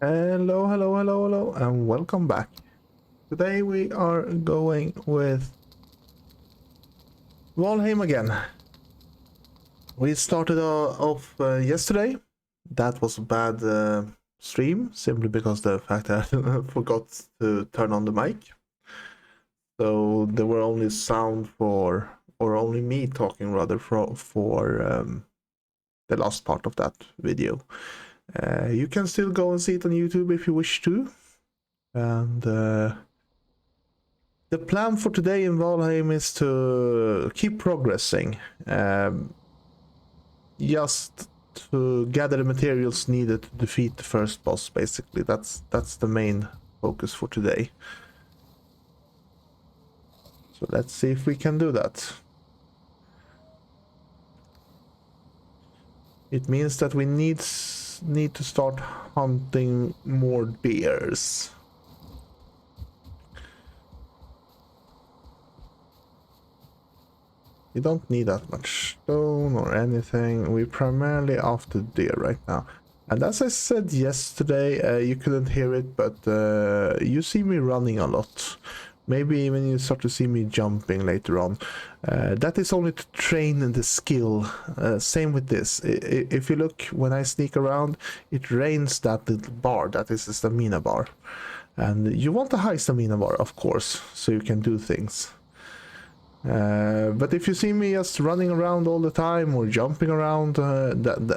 Hello, hello, hello, hello, and welcome back. Today we are going with Valheim again. We started off yesterday. That was a bad stream, simply because the fact that I forgot to turn on the mic. So there were only sound or only me talking rather, for the last part of that video. You can still go and see it on YouTube if you wish to. And the plan for today in Valheim is to keep progressing, just to gather the materials needed to defeat the first boss. Basically, that's the main focus for today. So let's see if we can do that. It means that we need to start hunting more deers. We don't need that much stone or anything. We're primarily after deer right now. And as I said yesterday, you couldn't hear it, but you see me running a lot. Maybe even you start to see me jumping later on. That is only to train the skill. Same with this. If you look, when I sneak around, it rains that little bar. That is the stamina bar. And you want a high stamina bar, of course, so you can do things. But if you see me just running around all the time or jumping around,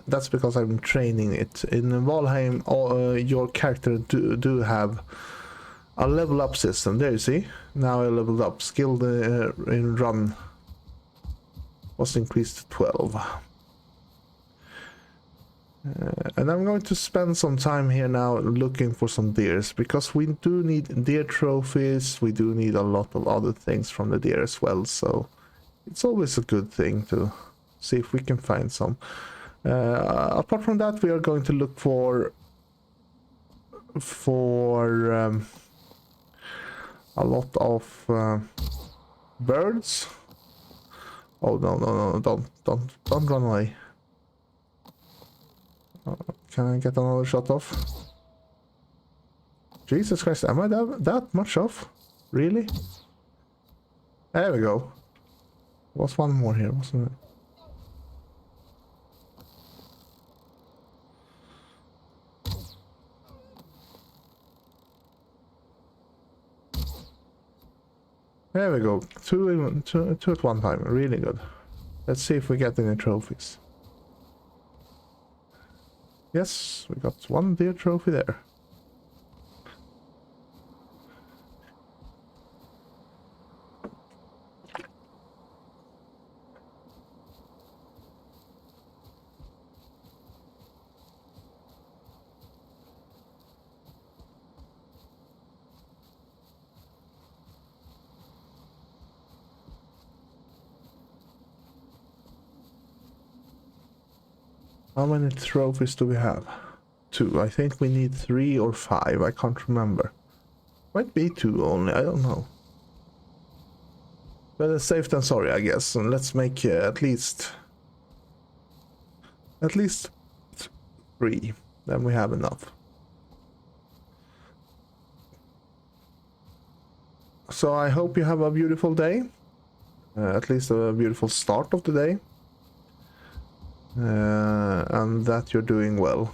that's because I'm training it. In Valheim, your character do have a level up system. There you see, now I leveled up. Skill in run was increased to 12. And I'm going to spend some time here now looking for some deers, because we do need deer trophies. We do need a lot of other things from the deer as well, so it's always a good thing to see if we can find some. Apart from that, we are going to look for a lot of birds. Oh no, don't run away. Can I get another shot off? Jesus Christ, am I that much off? Really? There we go. Was one more here, wasn't it? There we go. Two at one time. Really good. Let's see if we get any trophies. Yes, we got one deer trophy there. How many trophies do we have? 2. I think we need 3 or 5. I can't remember. Might be 2 only. I don't know. Better safe than sorry, I guess. And let's make at least 3. Then we have enough. So I hope you have a beautiful day. At least a beautiful start of the day. And that you're doing well.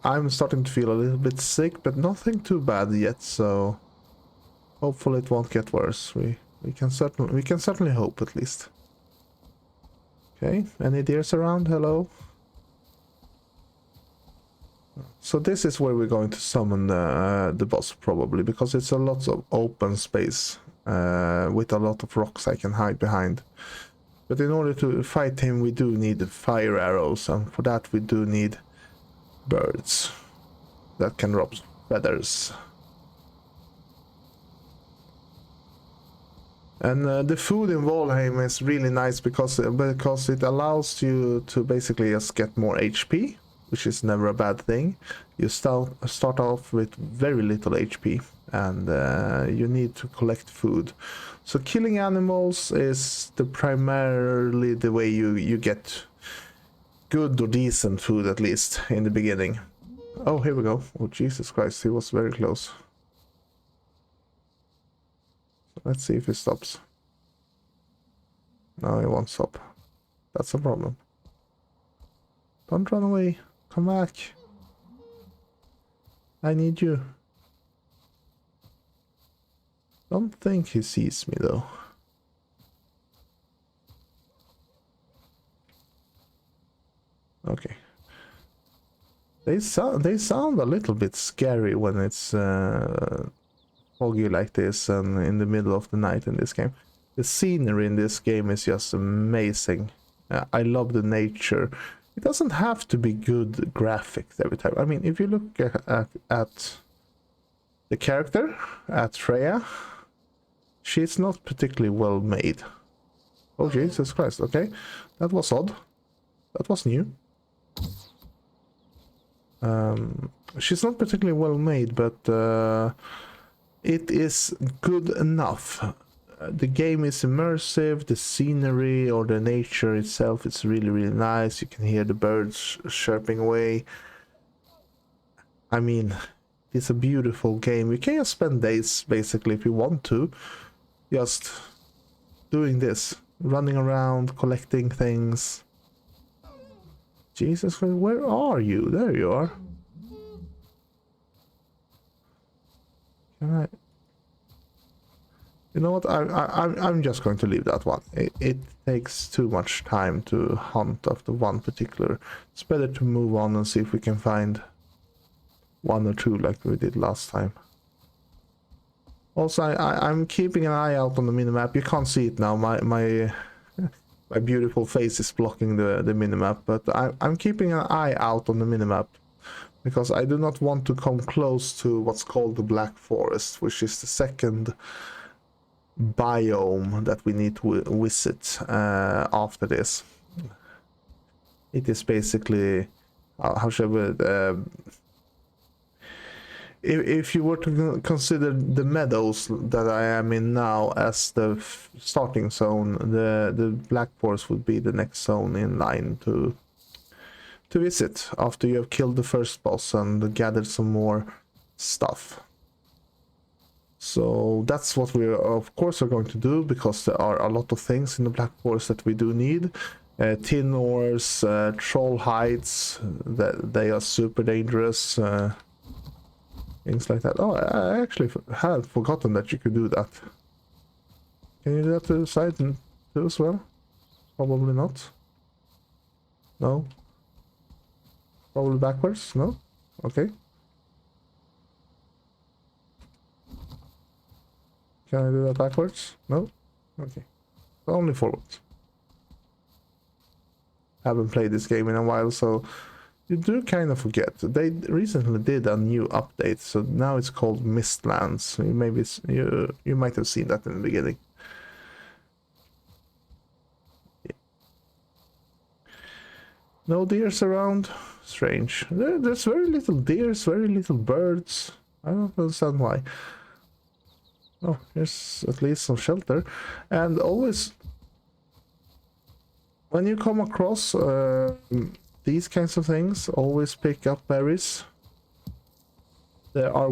I'm starting to feel a little bit sick, but nothing too bad yet, so hopefully it won't get worse. We can certainly hope, at least. Okay, any deers around? Hello. So this is where we're going to summon the boss, probably, because it's a lot of open space with a lot of rocks I can hide behind. But in order to fight him, we do need fire arrows, and for that we do need birds that can drop feathers. And the food in Valheim is really nice because it allows you to basically just get more HP, which is never a bad thing. You start off with very little HP, and you need to collect food. So killing animals is primarily the way you get good or decent food at least in the beginning. Oh, here we go. Oh, Jesus Christ, he was very close. Let's see if he stops. No, he won't stop. That's a problem. Don't run away. Come back. I need you. Don't think he sees me though. Okay. They sound a little bit scary when it's foggy like this and in the middle of the night in this game. The scenery in this game is just amazing. I love the nature. It doesn't have to be good graphics every time. I mean, if you look at the character, at Freya, she's not particularly well made. Oh, Jesus Christ, okay. That was odd. That was new. She's not particularly well made, but it is good enough. The game is immersive, the scenery or the nature itself is really, really nice. You can hear the birds chirping away. I mean, it's a beautiful game. You can just spend days, basically, if you want to, just doing this. Running around, collecting things. Jesus, where are you? There you are. Can I... You know what? I'm just going to leave that one. It takes too much time to hunt after one particular. It's better to move on and see if we can find one or two like we did last time. Also, I'm keeping an eye out on the minimap. You can't see it now. My beautiful face is blocking the minimap, but I'm keeping an eye out on the minimap because I do not want to come close to what's called the Black Forest, which is the second biome that we need to visit after this. It is basically how should we if you were to consider the meadows that I am in now as the starting zone, the Black Forest would be the next zone in line to visit after you have killed the first boss and gathered some more stuff. So that's what we of course are going to do, because there are a lot of things in the Black Forest that we do need. Tin ores, troll hides, that they are super dangerous. Things like that. Oh, I actually had forgotten that you could do that. Can you do that to the side too as well? Probably not. No. Probably backwards? No? Okay. Can I do that backwards? No? Okay. Only forwards. Haven't played this game in a while, so you do kind of forget. They recently did a new update, so now it's called Mistlands. Maybe you might have seen that in the beginning. Yeah. No deers around? Strange. There's very little deers, very little birds. I don't understand why. Oh, here's at least some shelter. And always, when you come across these kinds of things, always pick up berries. There are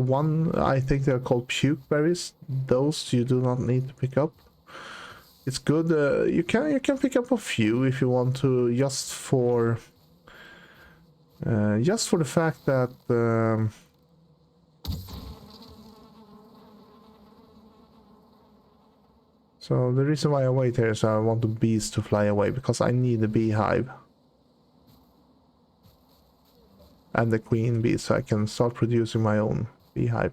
I think they're called puke berries. Those you do not need to pick up. It's good. You can pick up a few if you want to, just for the fact that so the reason why I wait here is I want the bees to fly away, because I need a beehive and the queen bee so I can start producing my own beehive.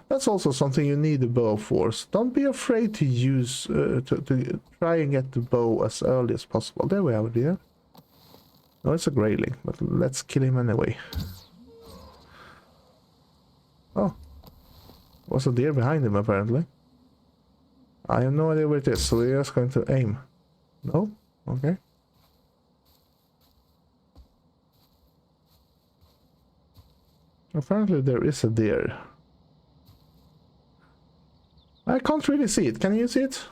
That's also something you need a bow for. So don't be afraid to use to try and get the bow as early as possible. There we have it here. No, it's a grayling, but let's kill him anyway. Oh, was a deer behind him apparently. I have no idea where it is, so we're just going to aim. No? Okay. Apparently there is a deer. I can't really see it. Can you see it?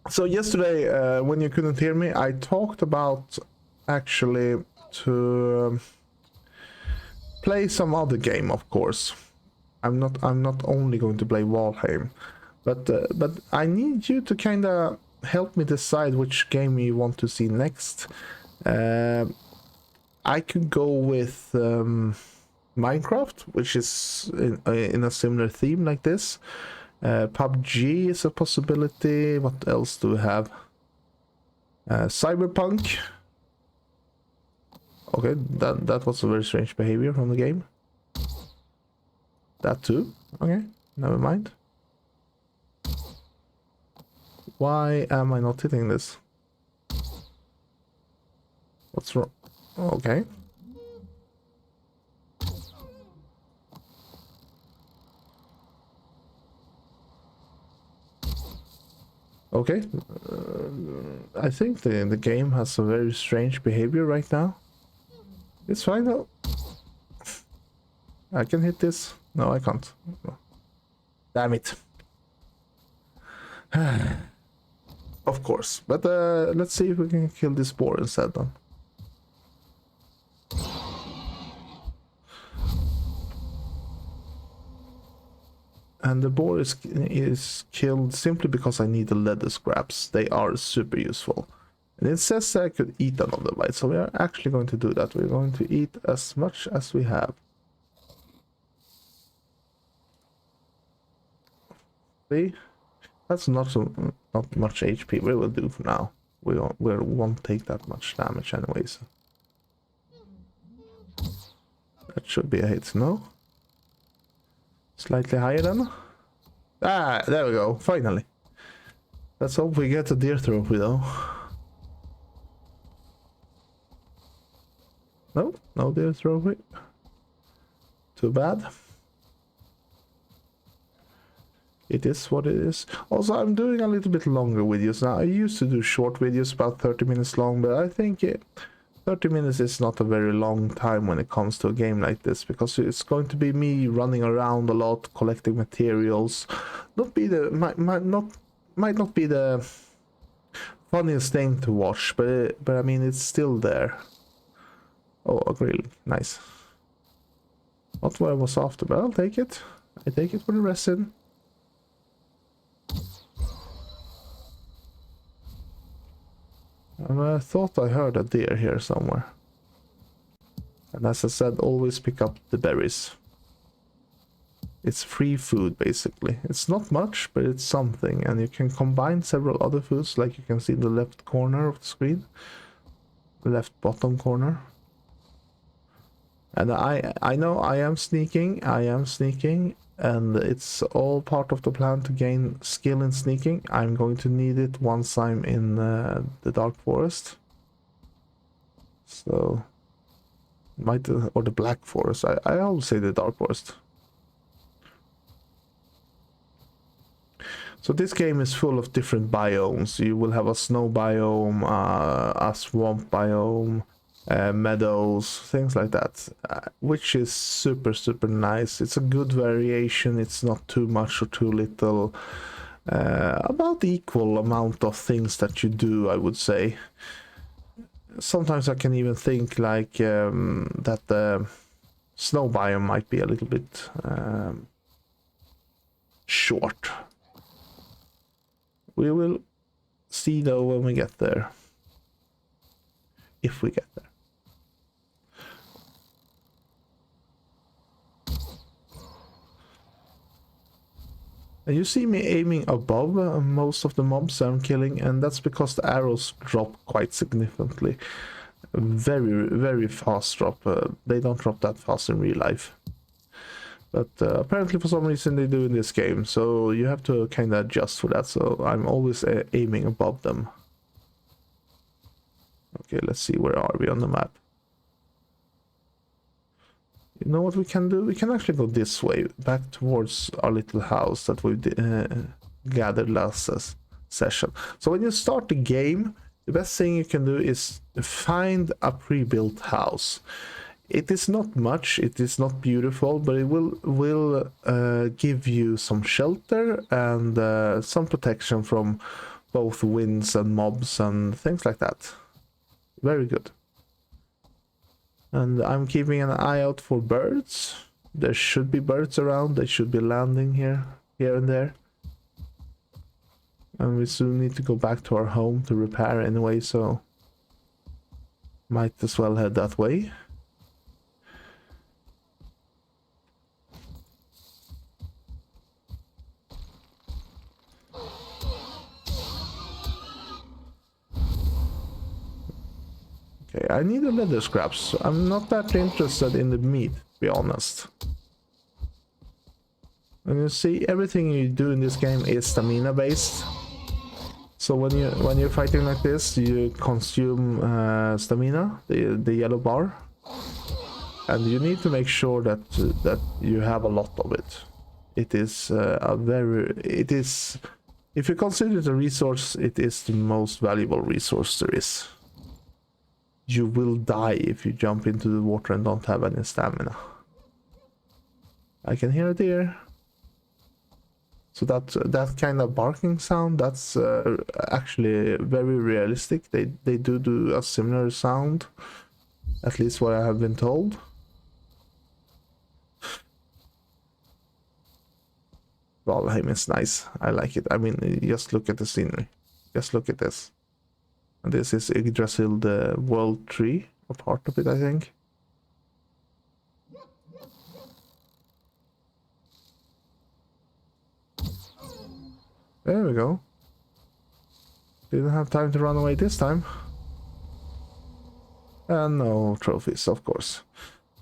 So yesterday, when you couldn't hear me, I talked about actually to play some other game, of course. I'm not only going to play Valheim, but I need you to kind of help me decide which game you want to see next. I could go with Minecraft, which is in a similar theme like this. PUBG is a possibility. What else do we have? Cyberpunk. Okay, that was a very strange behavior from the game. That too. Okay, never mind. Why am I not hitting this? What's wrong? Okay. Okay. I think the game has a very strange behavior right now. It's fine though. I can hit this. No, I can't. Damn it. Of course. But let's see if we can kill this boar instead then. And the boar is killed simply because I need the leather scraps. They are super useful. And it says I could eat another bite, so we are actually going to do that. We're going to eat as much as we have. See? That's not much HP. We will do for now. We won't take that much damage anyways. That should be a hit, no? Slightly higher then? Ah, there we go, finally. Let's hope we get a deer trophy though. No, no deer trophy. Too bad. It is what it is. Also, I'm doing a little bit longer videos now. I used to do short videos about 30 minutes long, but I think 30 minutes is not a very long time when it comes to a game like this, because it's going to be me running around a lot, collecting materials. Might not be the funniest thing to watch, but I mean it's still there. Oh, a grill, nice. Not what I was after, but I'll take it. I take it for the resin. And I thought I heard a deer here somewhere. And as I said, always pick up the berries. It's free food, basically. It's not much, but it's something. And you can combine several other foods, like you can see in the left corner of the screen. The left bottom corner. And I know I am sneaking. And it's all part of the plan to gain skill in sneaking. I'm going to need it once I'm in the dark forest. So, or the black forest. I always say the dark forest. So this game is full of different biomes. You will have a snow biome, a swamp biome, meadows, things like that, which is super nice. It's a good variation. It's not too much or too little. About equal amount of things that you do, I would say. Sometimes I can even think like that the snow biome might be a little bit short. We will see though when we get there. If we get there. And you see me aiming above most of the mobs I'm killing, and that's because the arrows drop quite significantly. Very fast drop. They don't drop that fast in real life. But apparently for some reason they do in this game, so you have to kind of adjust for that. So I'm always aiming above them. Okay, let's see, where are we on the map? You know what we can do? We can actually go this way, back towards our little house that we gathered last session. So when you start the game, the best thing you can do is find a pre-built house. It is not much, it is not beautiful, but it will give you some shelter and some protection from both winds and mobs and things like that. Very good. And I'm keeping an eye out for birds. There should be birds around. They should be landing here and there. And we soon need to go back to our home to repair anyway, so might as well head that way. Okay, I need the leather scraps. I'm not that interested in the meat, to be honest. And you see, everything you do in this game is stamina based. So when you're fighting like this, you consume stamina, the yellow bar, and you need to make sure that you have a lot of it. It is if you consider it a resource, it is the most valuable resource there is. You will die if you jump into the water and don't have any stamina. I can hear a deer. So that kind of barking sound, that's actually very realistic. They do a similar sound, at least what I have been told. Valheim is nice. I like it. I mean, just look at the scenery. Just look at this. And this is Yggdrasil, the world tree, a part of it, I think. There we go. Didn't have time to run away this time. And no trophies, of course.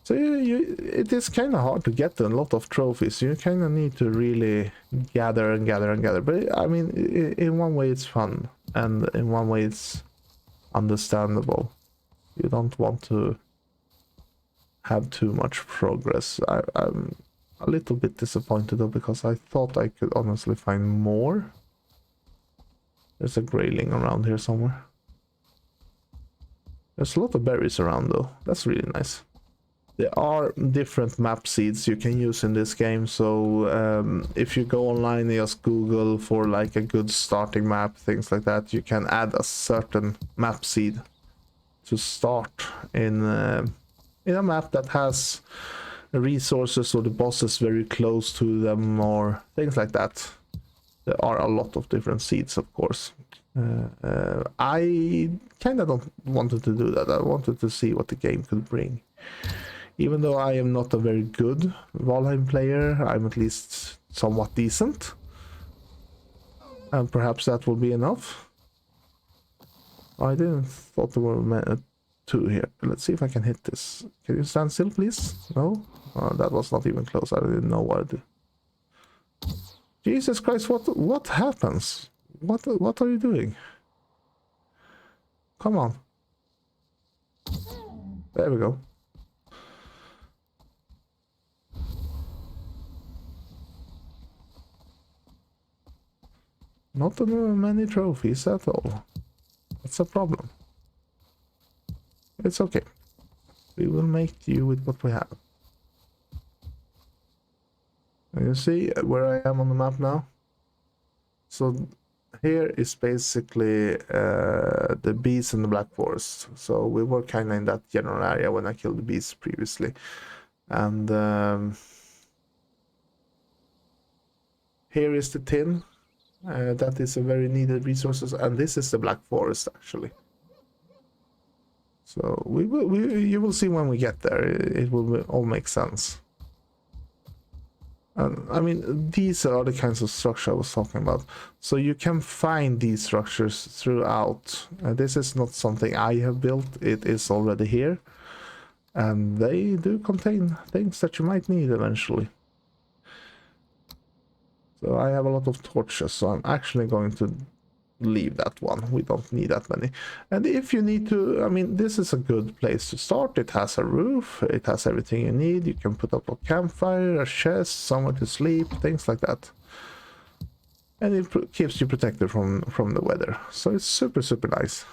So it is kind of hard to get a lot of trophies. You kind of need to really gather and gather and gather. But I mean, in one way it's fun, and in one way it's understandable. You don't want to have too much progress. I'm a little bit disappointed though, because I thought I could honestly find more. There's a grayling around here somewhere. There's a lot of berries around though. That's really nice. There are different map seeds you can use in this game, so if you go online and just Google for like a good starting map, things like that, you can add a certain map seed to start in a map that has resources or the bosses very close to them or things like that. There are a lot of different seeds, of course. I kind of don't wanted to do that. I wanted to see what the game could bring. Even though I am not a very good Valheim player, I'm at least somewhat decent. And perhaps that will be enough. I didn't thought there were two here. Let's see if I can hit this. Can you stand still, please? No? That was not even close. I didn't know what to do. Jesus Christ, what happens? What are you doing? Come on. There we go. Not many trophies at all. That's a problem. It's okay. We will make do with what we have. And you see where I am on the map now? So here is basically the bees in the Black Forest. So we were kind of in that general area when I killed the bees previously. And here is the tin. That is a very needed resources, and this is the Black Forest actually. So you will see when we get there. It will all make sense. And I mean, these are the kinds of structure I was talking about. So you can find these structures throughout. This is not something I have built. It is already here, and they do contain things that you might need eventually. So I have a lot of torches, so I'm actually going to leave that one. We don't need that many. And if you need to, I mean, this is a good place to start. It has a roof, it has everything you need. You can put up a campfire, a chest, somewhere to sleep, things like that. And it keeps you protected from the weather. So it's super nice.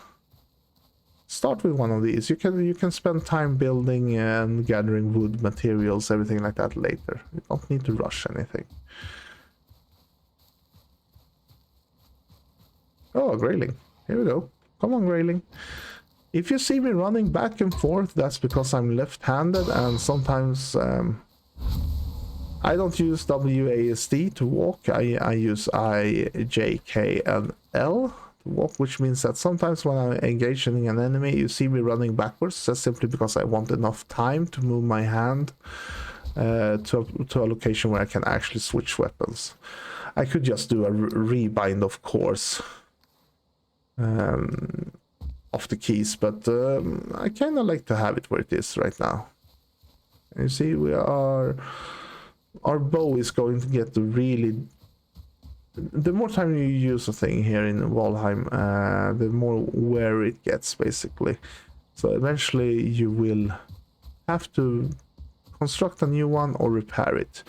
Start with one of these. You can spend time building and gathering wood materials, everything like that later. You don't need to rush anything. Oh, a grayling. Here we go. Come on, grayling. If you see me running back and forth, that's because I'm left-handed, and sometimes I don't use WASD to walk. I use I, J, K, and L to walk, which means that sometimes when I'm engaging an enemy, you see me running backwards. That's simply because I want enough time to move my hand to a location where I can actually switch weapons. I could just do a rebind, of course, of the keys, but I kind of like to have it where it is right now. And you see, our bow is going to get really... The more time you use a thing here in Valheim, the more wear it gets, basically. So eventually you will have to construct a new one or repair it.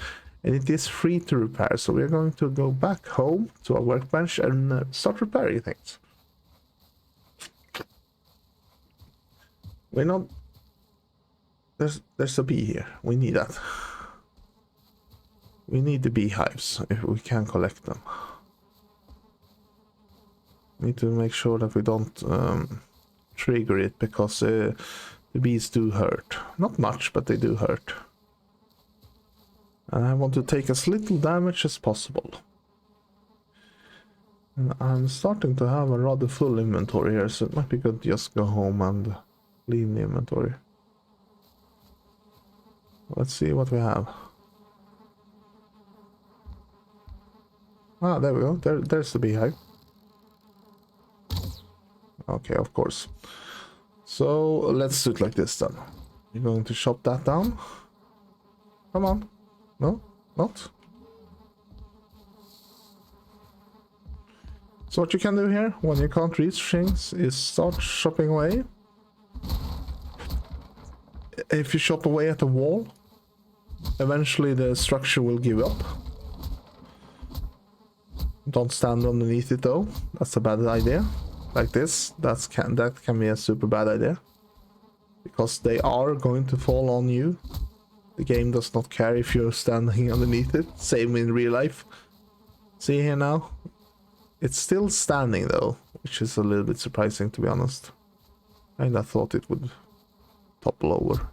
And it is free to repair, so we're going to go back home to our workbench and start repairing things. We're not... There's a bee here. We need that. We need the beehives if we can collect them. Need to make sure that we don't trigger it, because the bees do hurt. Not much, but they do hurt. And I want to take as little damage as possible. And I'm starting to have a rather full inventory here, so it might be good to just go home and clean the inventory. Let's see what we have. Ah, there we go. There's the beehive. Okay, of course. So let's do it like this then. You're going to chop that down. Come on. No, not. So what you can do here, when you can't reach things, is start chopping away. If you chop away at the wall, eventually the structure will give up. Don't stand underneath it though. That's a bad idea. Like this, that can be a super bad idea. Because they are going to fall on you. The game does not care if you're standing underneath it. Same in real life. See here now? It's still standing though, which is a little bit surprising, to be honest. I thought it would topple over.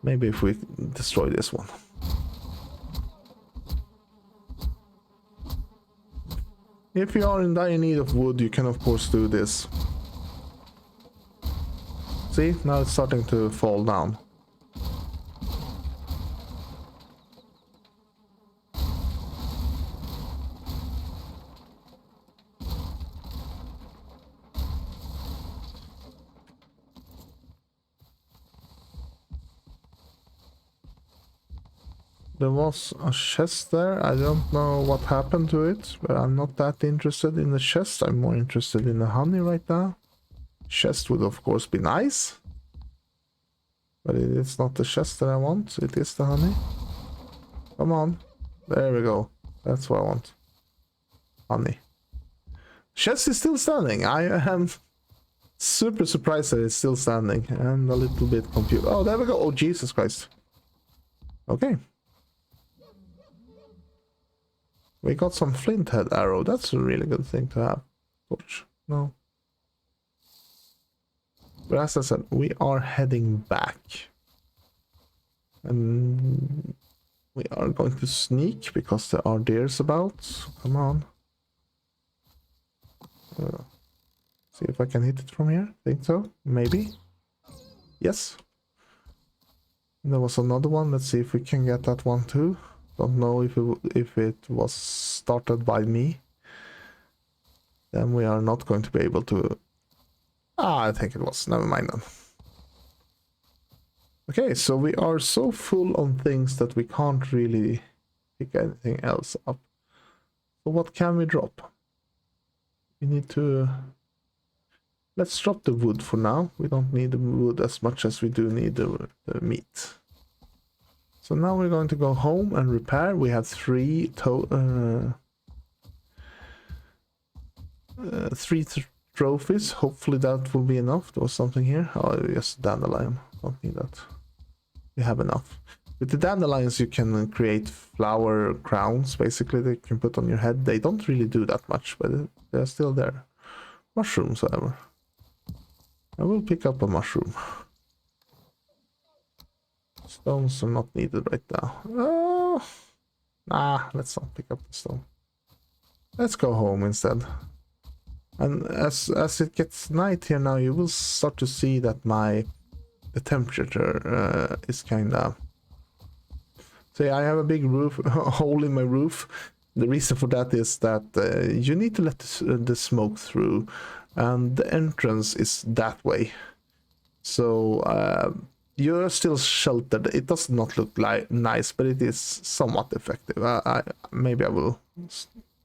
Maybe if we destroy this one. If you are in dire need of wood, you can of course do this. See, now it's starting to fall down. There was a chest there. I don't know what happened to it, but I'm not that interested in the chest. I'm more interested in the honey right now. Chest would of course be nice, but it's not the chest that I want. It is the honey. Come on. There we go. That's what I want. Honey. Chest is still standing. I am super surprised that it's still standing and a little bit confused. Oh, there we go. Oh, Jesus Christ. Okay. We got some flint head arrow. That's a really good thing to have. Torch. No. But as I said, we are heading back. And we are going to sneak because there are deers about. Come on. See if I can hit it from here. Think so? Maybe. Yes. And there was another one. Let's see if we can get that one too. Don't know if it was started by me. Then we are not going to be able to... Ah, I think it was. Never mind then. Okay, so we are so full on things that we can't really pick anything else up. So what can we drop? We need to... Let's drop the wood for now. We don't need the wood as much as we do need the meat. So now we're going to go home and repair. We have three trophies. Hopefully that will be enough. There was something here. Oh, yes, dandelion. Don't need that. We have enough. With the dandelions, you can create flower crowns, basically, that you can put on your head. They don't really do that much, but they're still there. Mushrooms, however. I will pick up a mushroom. Stones are not needed right now. Nah, let's not pick up the stone. Let's go home instead. And as it gets night here now, you will start to see that the temperature is kind of... See, I have a big roof hole in my roof. The reason for that is that you need to let the smoke through, and the entrance is that way. So you're still sheltered. It does not look like nice, but it is somewhat effective. Maybe I will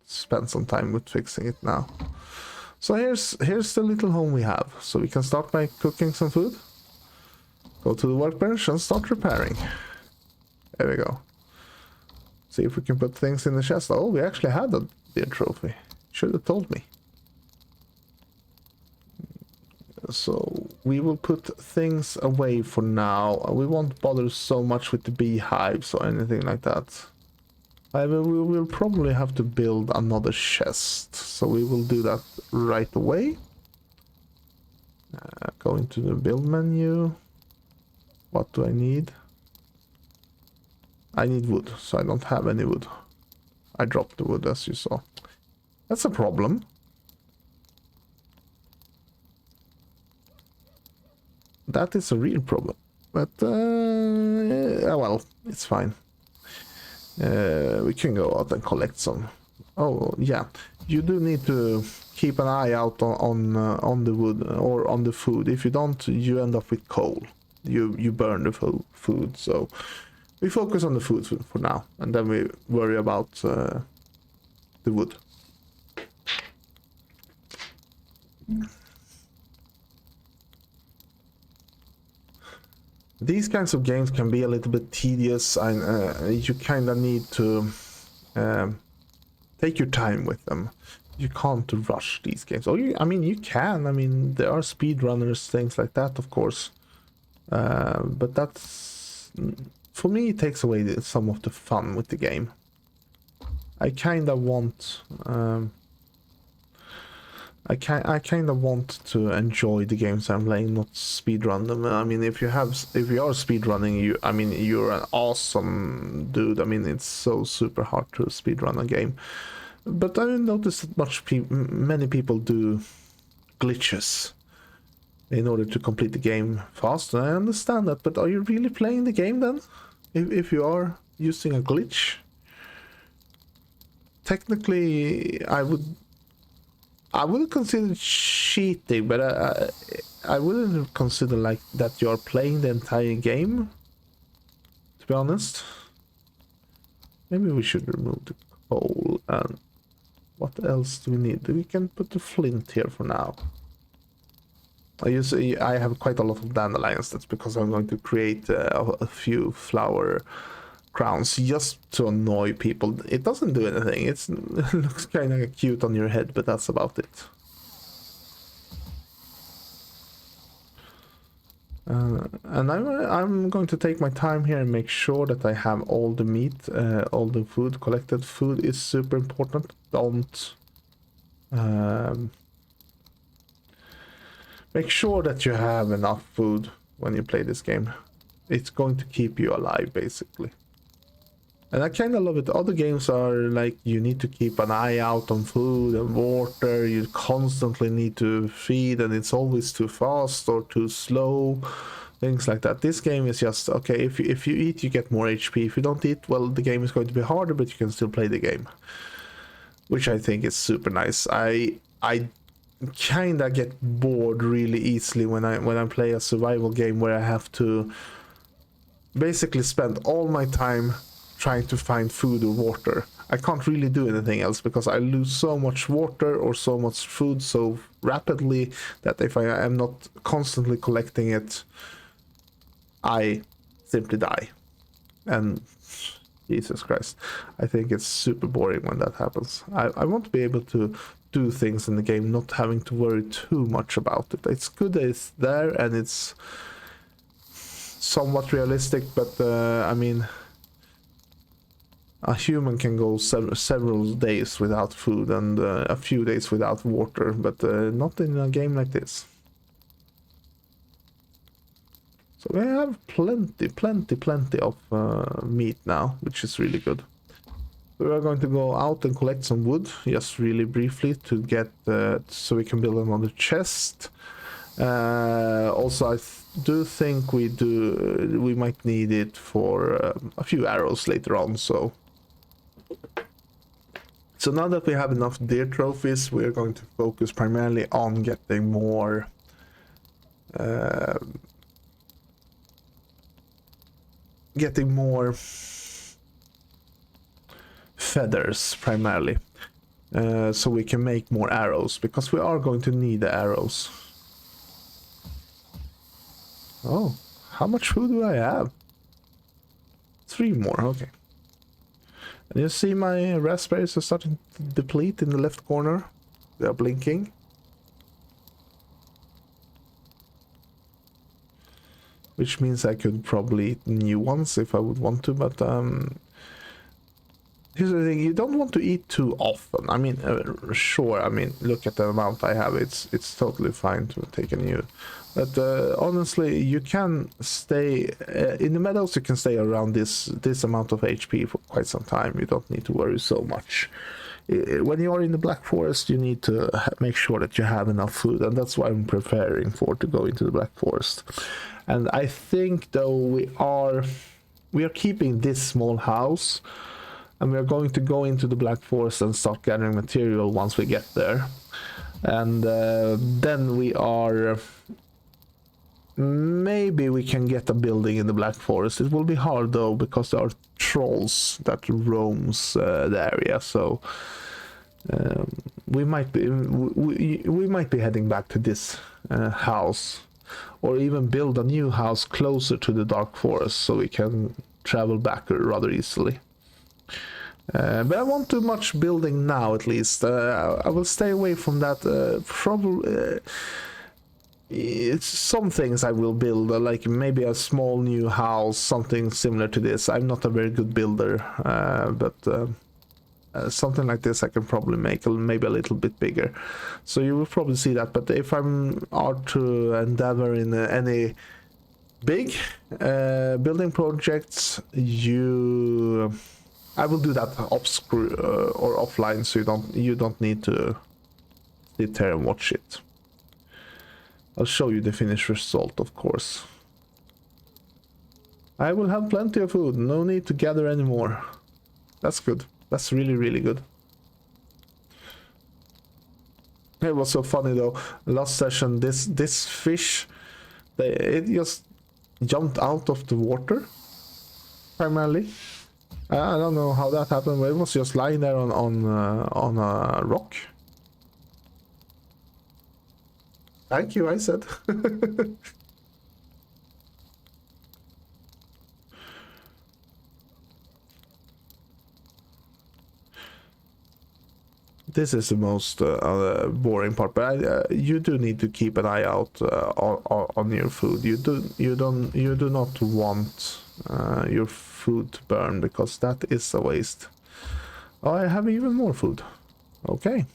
spend some time with fixing it now. So here's the little home we have. So we can start by cooking some food. Go to the workbench and start repairing. There we go. See if we can put things in the chest. Oh, we actually had a deer trophy. Should have told me. So we will put things away for now. We won't bother so much with the beehives or anything like that. However, we will probably have to build another chest. So we will do that right away. Go into the build menu. What do I need? I need wood, so I don't have any wood. I dropped the wood, as you saw. That's a problem. That is a real problem. But, well, it's fine. We can go out and collect some. Oh, yeah. You do need to keep an eye out on the wood or on the food. If you don't, you end up with coal. You burn the food, so... We focus on the food for now, and then we worry about the wood. These kinds of games can be a little bit tedious, and you kind of need to take your time with them. You can't rush these games. I mean, you can. I mean, there are speedrunners, things like that, of course. But that's... For me, it takes away some of the fun with the game. I kind of want... I kind of want to enjoy the games I'm playing, not speedrun them. I mean, if you are speedrunning, I mean, you're an awesome dude. I mean, it's so super hard to speedrun a game. But I noticed that many people do glitches in order to complete the game fast. And I understand that, but are you really playing the game then? If you are using a glitch? Technically, I wouldn't consider cheating, but I wouldn't consider like that you're playing the entire game, to be honest. Maybe we should remove the coal, and what else do we need? We can put the flint here for now. I have quite a lot of dandelions. That's because I'm going to create a few flower crowns just to annoy people. It doesn't do anything. It looks kind of cute on your head, but that's about it. And I'm going to take my time here and make sure that I have all the meat, all the food. Collected food is super important. Don't make sure that you have enough food when you play this game. It's going to keep you alive, basically. And I kind of love it. Other games are like you need to keep an eye out on food and water. You constantly need to feed, and it's always too fast or too slow. Things like that. This game is just, okay, if you eat, you get more HP. If you don't eat, well, the game is going to be harder, but you can still play the game. Which I think is super nice. I kind of get bored really easily when I play a survival game where I have to basically spend all my time trying to find food or water. I can't really do anything else because I lose so much water or so much food so rapidly that if I am not constantly collecting it, I simply die. And Jesus Christ, I think it's super boring when that happens. I want to be able to do things in the game, not having to worry too much about it. It's good that it's there, and it's somewhat realistic, but I mean, a human can go several days without food and a few days without water, but not in a game like this. So we have plenty of meat now, which is really good. We are going to go out and collect some wood, just really briefly, to get so we can build another chest. Also, I do think we might need it for a few arrows later on. So now that we have enough deer trophies, we are going to focus primarily on getting more. Getting more feathers primarily, so we can make more arrows, because we are going to need the arrows. Oh, how much food do I have? 3 more, okay. And you see my raspberries are starting to deplete in the left corner. They are blinking. Which means I could probably eat new ones if I would want to, but here's the thing, you don't want to eat too often. I mean, sure, I mean, look at the amount I have, it's totally fine to take a new. But honestly, you can stay, in the meadows you can stay around this amount of HP for quite some time. You don't need to worry so much. When you are in the Black Forest, you need to make sure that you have enough food, and that's why I'm preparing for to go into the Black Forest. And I think though we are keeping this small house, and we are going to go into the Black Forest and start gathering material once we get there. And then we are, maybe we can get a building in the Black Forest. It will be hard though, because there are trolls that roams the area. So we might be heading back to this house, or even build a new house closer to the Dark Forest so we can travel back rather easily. But I won't do much building now, at least. I will stay away from that. Probably it's some things I will build, like maybe a small new house, something similar to this. I'm not a very good builder, but something like this I can probably make maybe a little bit bigger. So you will probably see that. But if I'm out to endeavor in any big building projects, I will do that or offline, so you don't need to sit there and watch it. I'll show you the finished result, of course. I will have plenty of food, no need to gather anymore. That's good. That's really, really good. It was so funny though. Last session, this fish, it just jumped out of the water, primarily. I don't know how that happened, but it was just lying there on a rock. Thank you, I said. This is the most boring part, but you do need to keep an eye out on your food. You do not want your food to burn, because that is a waste. Oh, I have even more food. Okay.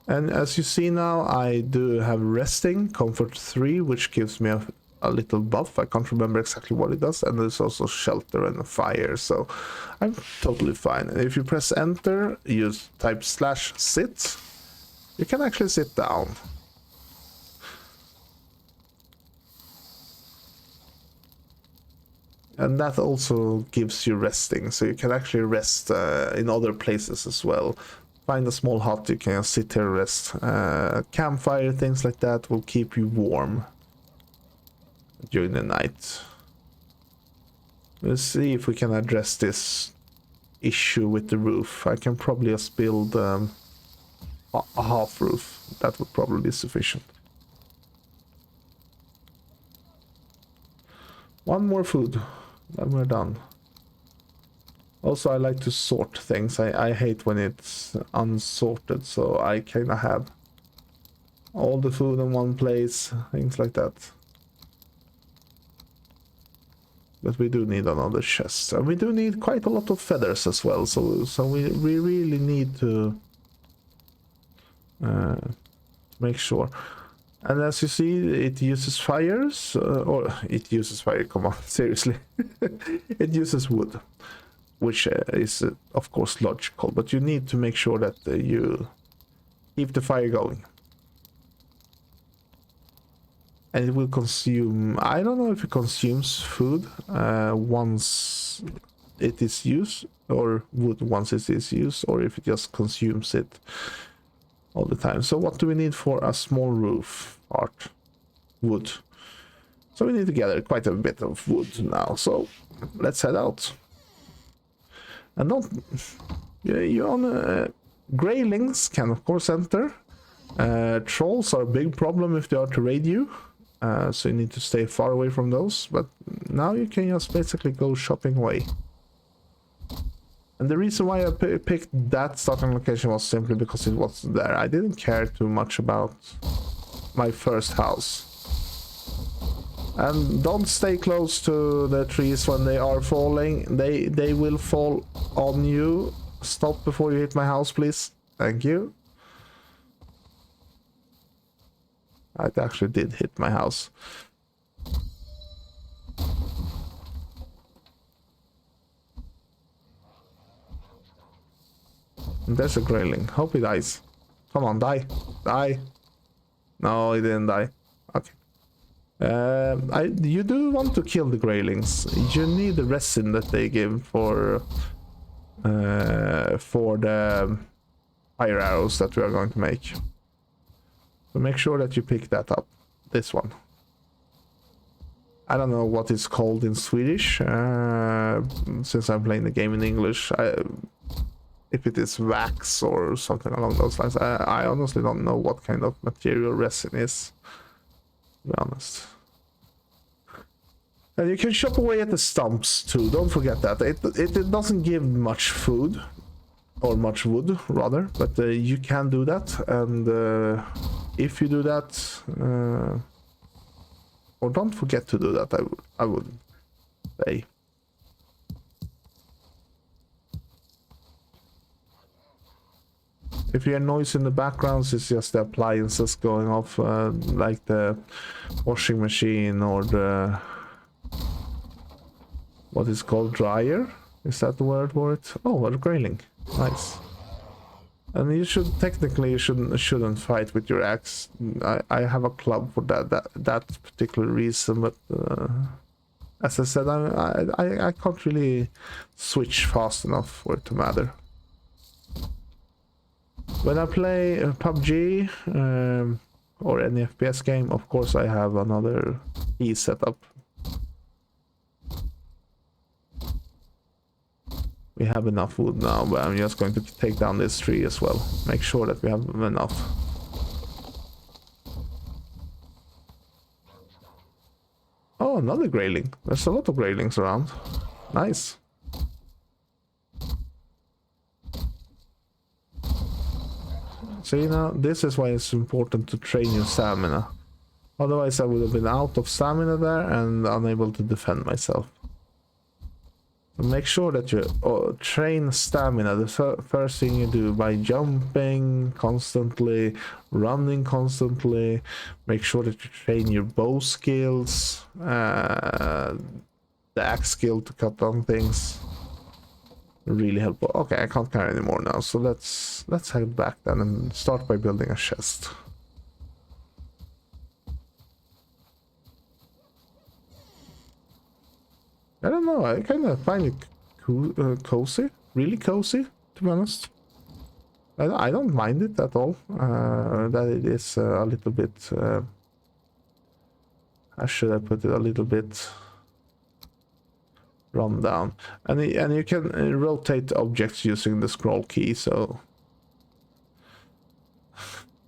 And as you see now, I do have resting, comfort 3, which gives me a little buff. I can't remember exactly what it does. And there's also shelter and a fire, so I'm totally fine. And if you press enter, you type /sit, you can actually sit down. And that also gives you resting, so you can actually rest in other places as well. Find a small hut, you can sit here and rest. Campfire, things like that will keep you warm during the night. Let's see if we can address this issue with the roof. I can probably just build a half roof. That would probably be sufficient. One more food, then we're done. Also, I like to sort things. I hate when it's unsorted, so I kind of have all the food in one place, things like that. But we do need another chest, and we do need quite a lot of feathers as well. So we really need to make sure. And as you see, it uses fires, or it uses fire. Come on, seriously, it uses wood, which is of course logical. But you need to make sure that you keep the fire going. And it will consume, I don't know if it consumes food once it is used, or wood once it is used, or if it just consumes it all the time. So what do we need for a small roof part? Wood. So we need to gather quite a bit of wood now. So let's head out. And don't, you on Greylings can of course enter. Trolls are a big problem if they are to raid you. So you need to stay far away from those, but now you can just basically go shopping away. And the reason why I picked that starting location was simply because it was there. I didn't care too much about my first house. And don't stay close to the trees when they are falling. They will fall on you. Stop before you hit my house, please. Thank you. It actually did hit my house. And there's a grayling. Hope he dies. Come on, die. Die. No, he didn't die. Okay. You do want to kill the graylings. You need the resin that they give for the fire arrows that we are going to make. So make sure that you pick that up. This one. I don't know what it's called in Swedish, since I'm playing the game in English. If it is wax or something along those lines. I honestly don't know what kind of material resin is, to be honest. And you can chop away at the stumps too, don't forget that. It doesn't give much food, or much wood rather, but you can do that. And if you do that, or don't forget to do that, I would say. If you hear noise in the background, it's just the appliances going off, like the washing machine or the, what is called, dryer? Is that the word for it? Oh, a grayling. Nice. And you should, technically, you shouldn't fight with your axe. I have a club for that particular reason, but as I said, I can't really switch fast enough for it to matter. When I play PUBG or any FPS game, of course I have another key setup. We have enough wood now, but I'm just going to take down this tree as well. Make sure that we have enough. Oh, another grayling. There's a lot of graylings around. Nice. See, now this is why it's important to train your stamina. Otherwise I would have been out of stamina there and unable to defend myself. So make sure that you train stamina. The first thing you do by jumping constantly, running constantly. Make sure that you train your bow skills, the axe skill to cut down things. Really helpful. Okay, I can't carry anymore now, so let's head back then and start by building a chest. I don't know, I kind of find it cozy, really cozy, to be honest. I don't mind it at all, that it is a little bit, how should I put it, a little bit run down, and you can rotate objects using the scroll key. So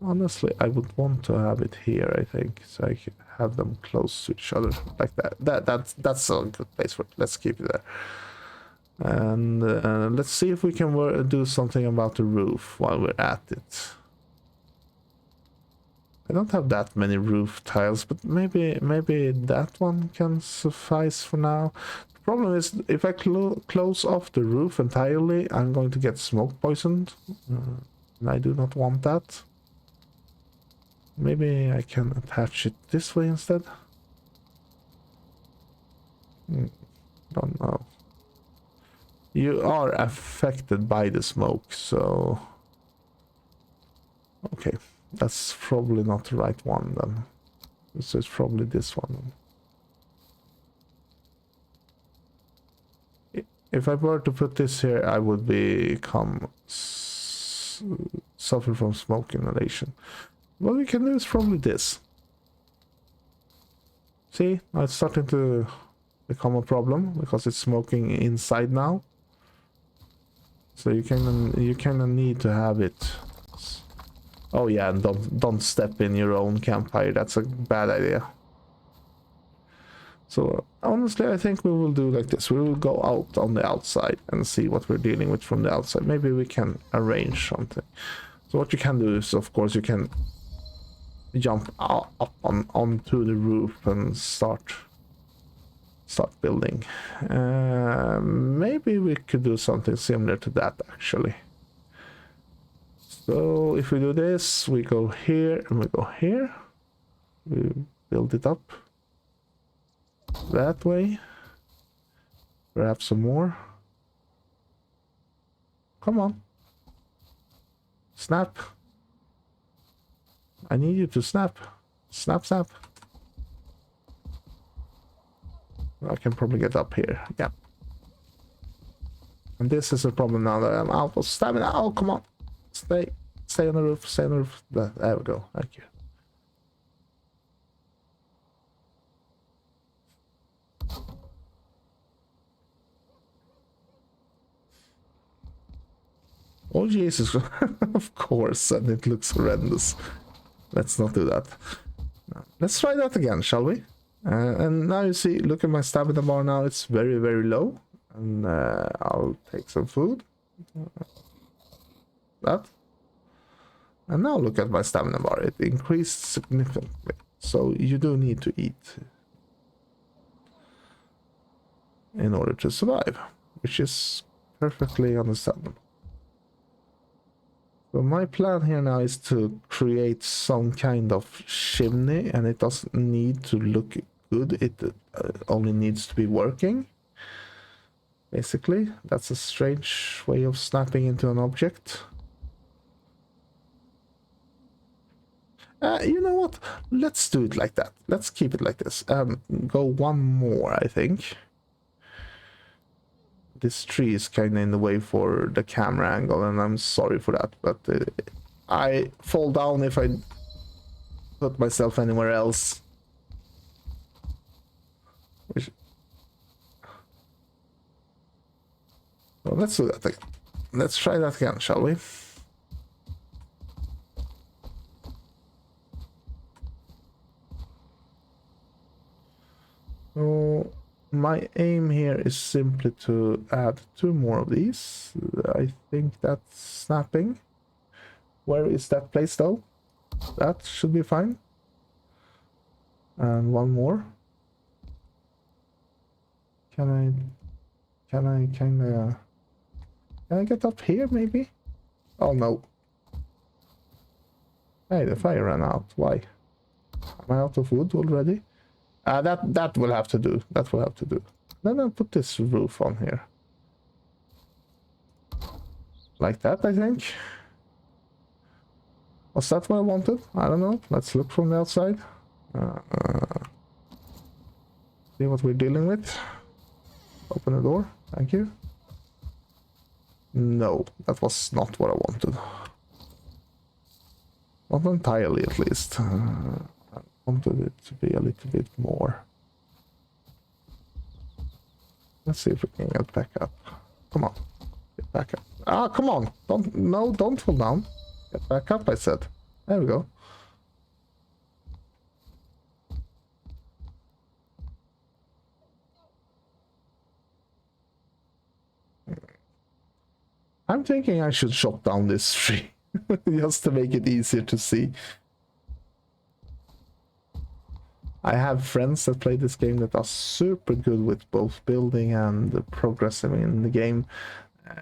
honestly, I would want to have it here, I think, so I can have them close to each other like that. That's a good place for it. Let's keep it there. And let's see if we can do something about the roof while we're at it. I don't have that many roof tiles, but maybe that one can suffice for now. The problem is if I close off the roof entirely, I'm going to get smoke poisoned, and I do not want that. Maybe I can attach it this way instead. Don't know. You are affected by the smoke, so... Okay, that's probably not the right one then. So it's probably this one. If I were to put this here, I would become suffer from smoke inhalation. What we can do is probably this. See, now it's starting to become a problem because it's smoking inside now. So you kind of need to have it. Oh yeah, and don't step in your own campfire. That's a bad idea. So honestly, I think we will do like this. We will go out on the outside and see what we're dealing with from the outside. Maybe we can arrange something. So what you can do is, of course, you can jump up onto the roof and start building. Maybe we could do something similar to that actually. So if we do this, we go here and we go here. We build it up that way. Perhaps some more. Come on. Snap. I need you to snap. Snap, snap. I can probably get up here. Yeah. And this is a problem now that I'm out of stamina. Oh, come on. Stay on the roof. Stay on the roof. There we go. Thank you. Oh, Jesus. Of course. And it looks horrendous. Let's not do that. No. Let's try that again, shall we? And now you see, look at my stamina bar now. It's very, very low. And I'll take some food. That. And now look at my stamina bar. It increased significantly. So you do need to eat in order to survive, which is perfectly understandable. So my plan here now is to create some kind of chimney, and it doesn't need to look good. It only needs to be working. Basically, that's a strange way of snapping into an object. You know what? Let's do it like that. Let's keep it like this. Go one more, I think. This tree is kind of in the way for the camera angle, and I'm sorry for that, but I fall down if I put myself anywhere else. Well, let's do that again. Let's try that again, shall we? So my aim here is simply to add 2 more of these. I think that's snapping. Where is that place though? That should be fine. And 1 more. Can I get up here maybe? Oh no. Hey, the fire ran out. Why? Am I out of wood already? That will have to do. That will have to do. Then I'll put this roof on here. Like that, I think. Was that what I wanted? I don't know. Let's look from the outside. See what we're dealing with. Open the door. Thank you. No, that was not what I wanted. Not entirely, at least. I wanted it to be a little bit more. Let's see if we can get back up. Come on. Get back up. Ah, come on. Don't fall down. Get back up, I said. There we go. I'm thinking I should chop down this tree just to make it easier to see. I have friends that play this game that are super good with both building and progressing in the game.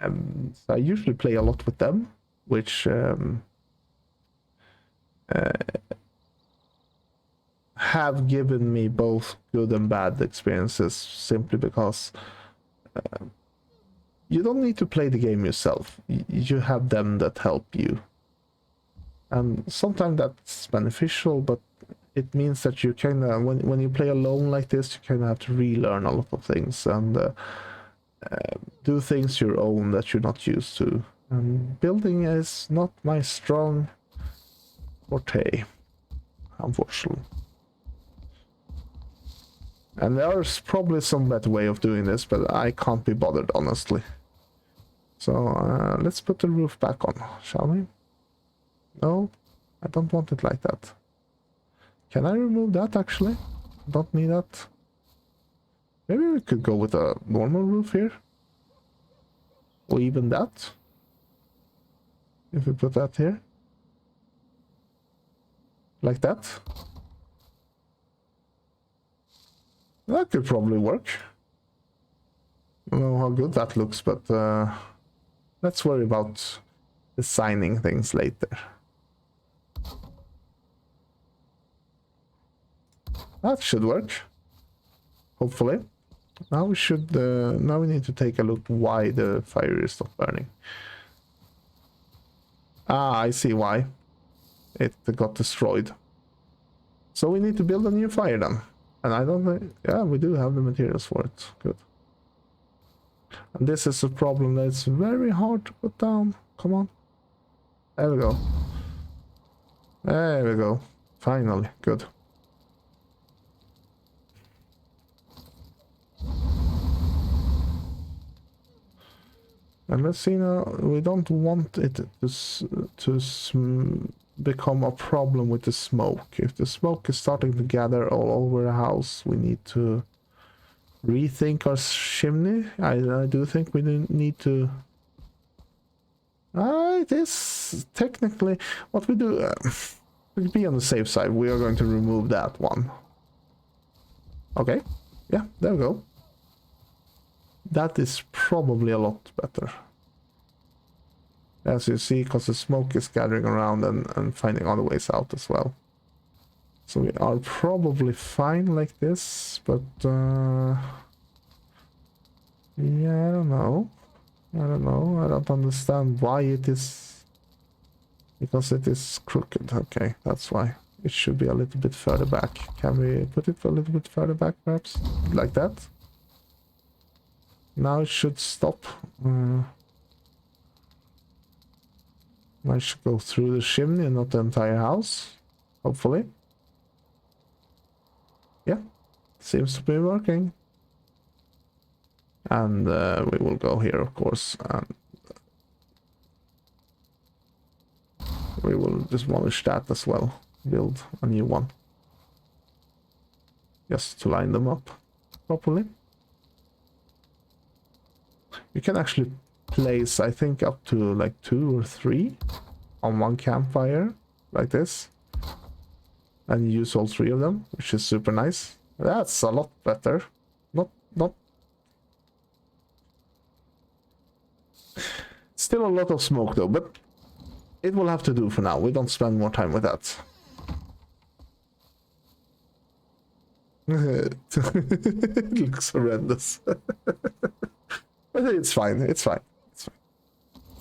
So I usually play a lot with them, which have given me both good and bad experiences simply because you don't need to play the game yourself. You have them that help you. And sometimes that's beneficial, but it means that you kind of, when you play alone like this, you kind of have to relearn a lot of things and do things your own that you're not used to. And building is not my strong forte, unfortunately. And there's probably some better way of doing this, but I can't be bothered, honestly. So let's put the roof back on, shall we? No, I don't want it like that. Can I remove that, actually? Don't need that. Maybe we could go with a normal roof here. Or even that. If we put that here. Like that. That could probably work. I don't know how good that looks, but let's worry about designing things later. That should work. Hopefully. Now we should. Now we need to take a look why the fire is not burning. Ah, I see why. It got destroyed. So we need to build a new fire then. And I don't think... Yeah, we do have the materials for it. Good. And this is a problem that it's very hard to put down. Come on. There we go. There we go. Finally. Good. And let's see now, we don't want it to become a problem with the smoke. If the smoke is starting to gather all over the house, we need to rethink our chimney. I do think we need to... it is technically what we do. To be on the safe side, we are going to remove that one. Okay, yeah, there we go. That is probably a lot better. As you see, because the smoke is gathering around and finding other ways out as well. So we are probably fine like this, but yeah, I don't know. I don't understand why it is. Because it is crooked. Okay, that's why. It should be a little bit further back. Can we put it a little bit further back, perhaps? Like that? Now it should stop. I should go through the chimney and not the entire house. Hopefully. Yeah. Seems to be working. And we will go here, of course. And we will demolish that as well. Build a new one. Just to line them up properly. You can actually place, I think, up to like 2 or 3 on one campfire, like this. And use all 3 of them, which is super nice. That's a lot better. Not... Still a lot of smoke though, but it will have to do for now. We don't spend more time with that. It looks horrendous. But it's fine, it's fine.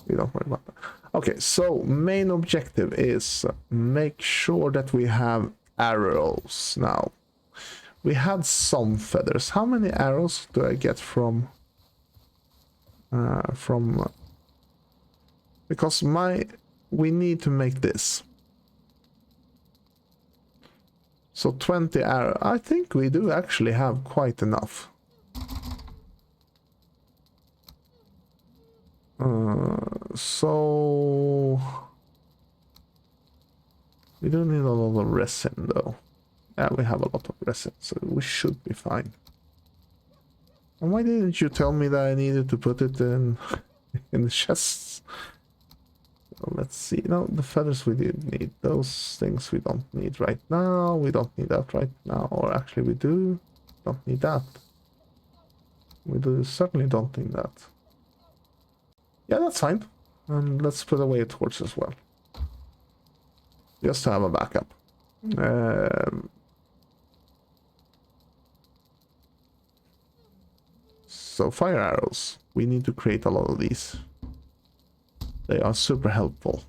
We don't worry about that. Okay, so main objective is make sure that we have arrows now. We had some feathers. How many arrows do I get from because we need to make this. So 20 arrows. I think we do actually have quite enough. So we do need a lot of resin though. Yeah, we have a lot of resin, so we should be fine. And why didn't you tell me that I needed to put it in the chests? So let's see. No, the feathers we did need. Those things we don't need right now. We don't need that right now. Or actually we do. Don't need that. We do certainly don't need that. Yeah, that's fine. And let's put away a torch as well. Just to have a backup. So fire arrows. We need to create a lot of these. They are super helpful.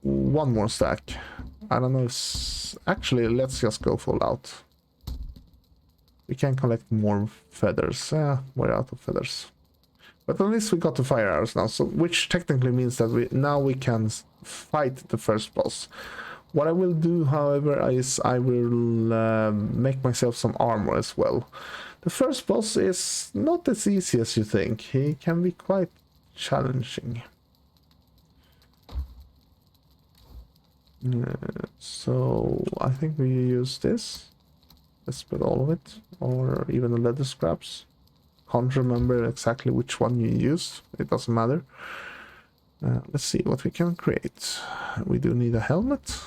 One more stack. I don't know if... Actually, let's just go full out. We can collect more feathers. We're out of feathers. But at least we got the fire arrows now, so which technically means that we can fight the first boss. What I will do, however, is I will make myself some armor as well. The first boss is not as easy as you think. He can be quite challenging. So I think we use this. Let's put all of it, or even the leather scraps. Can't remember exactly which one you use. It doesn't matter. Let's see what we can create. We do need a helmet.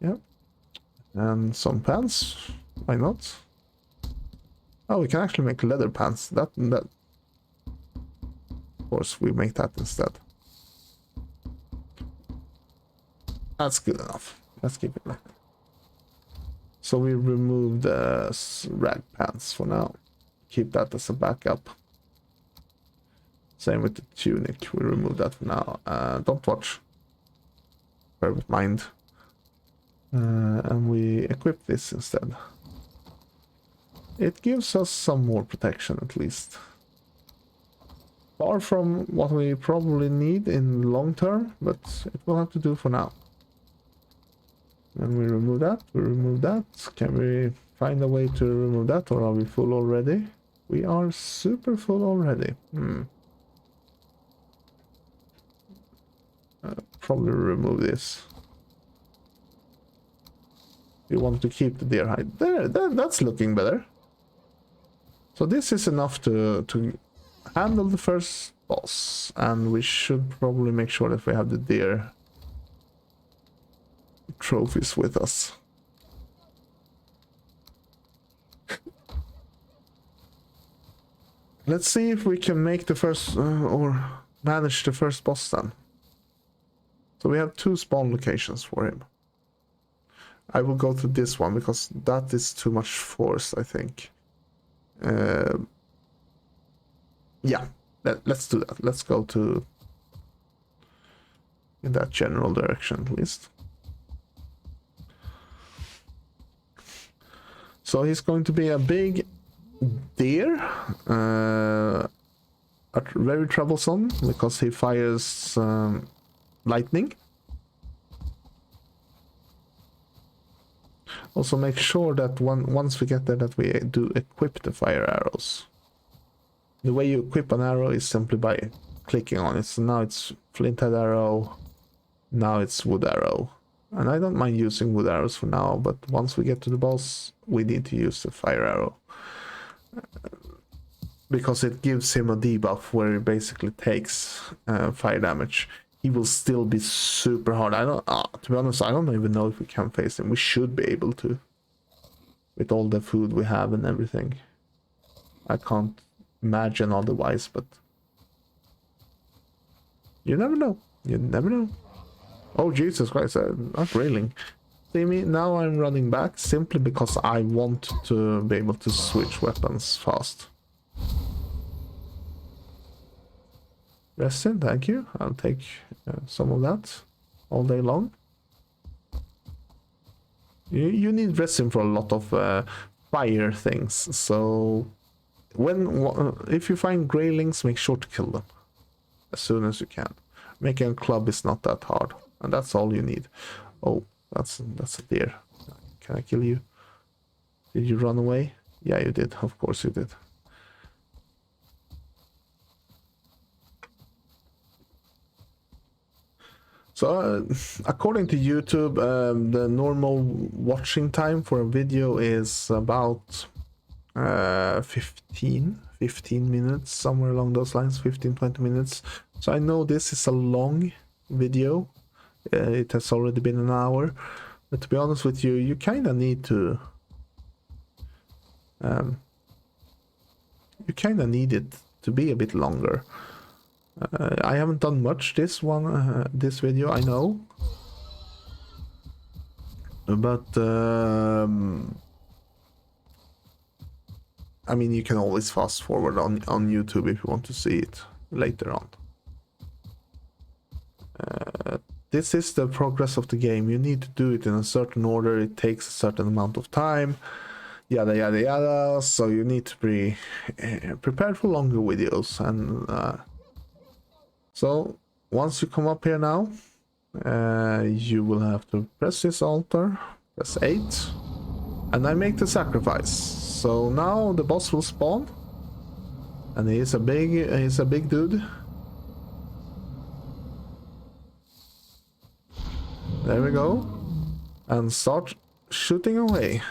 Yep. And some pants. Why not? Oh, we can actually make leather pants. That. Of course, we make that instead. That's good enough. Let's keep it like that. So we remove the rag pants for now. Keep that as a backup. Same with the tunic. We remove that for now. Don't watch. Perfect mind. And we equip this instead. It gives us some more protection at least. Far from what we probably need in the long term, but it will have to do for now. And we remove that, we remove that. Can we find a way to remove that, or are we full already? We are super full already. Probably remove this. We want to keep the deer hide. There, that's looking better. So this is enough to handle the first boss, and we should probably make sure that we have the deer trophies with us. Let's see if we can make the first or manage the first boss then. So we have 2 spawn locations for him. I will go to this one because that is too much force, I think. Yeah, let's do that. Let's go to in that general direction at least. So he's going to be a big deer, very troublesome because he fires lightning. Also make sure that once we get there that we do equip the fire arrows. The way you equip an arrow is simply by clicking on it. So now it's flinthead arrow, now it's wood arrow. And I don't mind using wood arrows for now, but once we get to the boss, we need to use the fire arrow. Because it gives him a debuff where he basically takes fire damage. He will still be super hard. To be honest, I don't even know if we can face him. We should be able to. With all the food we have and everything. I can't imagine otherwise, but... You never know. You never know. Oh, Jesus Christ, not railing. See me? Now I'm running back simply because I want to be able to switch weapons fast. Resin, thank you. I'll take some of that all day long. You need resin for a lot of fire things, so if you find greylings, make sure to kill them as soon as you can. Making a club is not that hard, and that's all you need. Oh, that's a deer. Can I kill you? Did you run away? Yeah, you did. Of course you did. So, according to YouTube, the normal watching time for a video is about 15 15 minutes, somewhere along those lines, 15-20 minutes. So I know this is a long video. It has already been an hour, but to be honest with you, you kind of need to you kind of need it to be a bit longer. I haven't done much this video, I know, but I mean, you can always fast forward on YouTube if you want to see it later on. This is the progress of the game. You need to do it in a certain order. It takes a certain amount of time, yada yada yada. So you need to be prepared for longer videos. And so once you come up here now, you will have to press this altar, press 8, and I make the sacrifice. So now the boss will spawn, and he's a big dude. There we go, and start shooting away.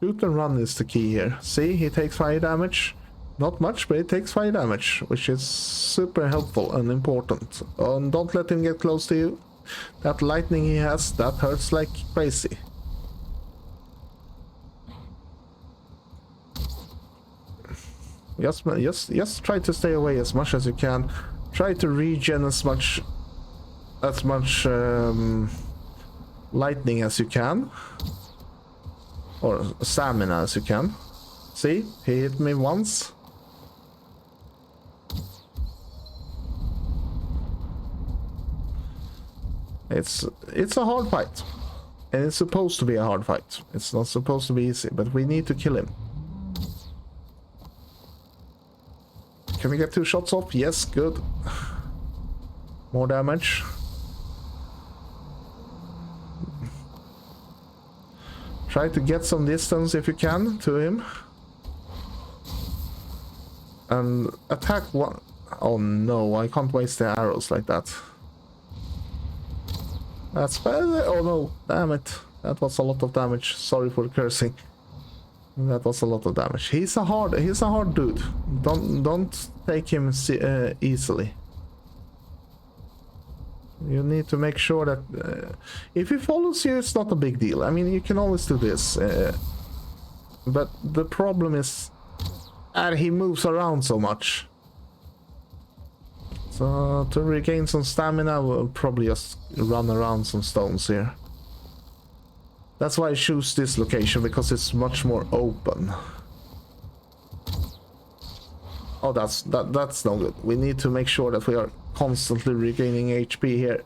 Shoot and run is the key here. See, he takes fire damage. Not much, but it takes fire damage, which is super helpful and important. And don't let him get close to you. That lightning he has, that hurts like crazy. Just try to stay away as much as you can. Try to regen as much lightning as you can, or stamina as you can. See, he hit me once. It's a hard fight, and it's supposed to be a hard fight. It's not supposed to be easy, but we need to kill him. Can we get 2 shots off? Yes, good. More damage. Try to get some distance if you can to him. And attack one. Oh no, I can't waste the arrows like that. That's bad. Oh no, damn it. That was a lot of damage. Sorry for cursing. That was a lot of damage. He's a hard dude. Don't take him easily. You need to make sure that if he follows you, it's not a big deal. I mean, you can always do this, but the problem is he moves around so much. So to regain some stamina, we'll probably just run around some stones here. That's why I choose this location, because it's much more open. Oh, that's no good. We need to make sure that we are constantly regaining HP here.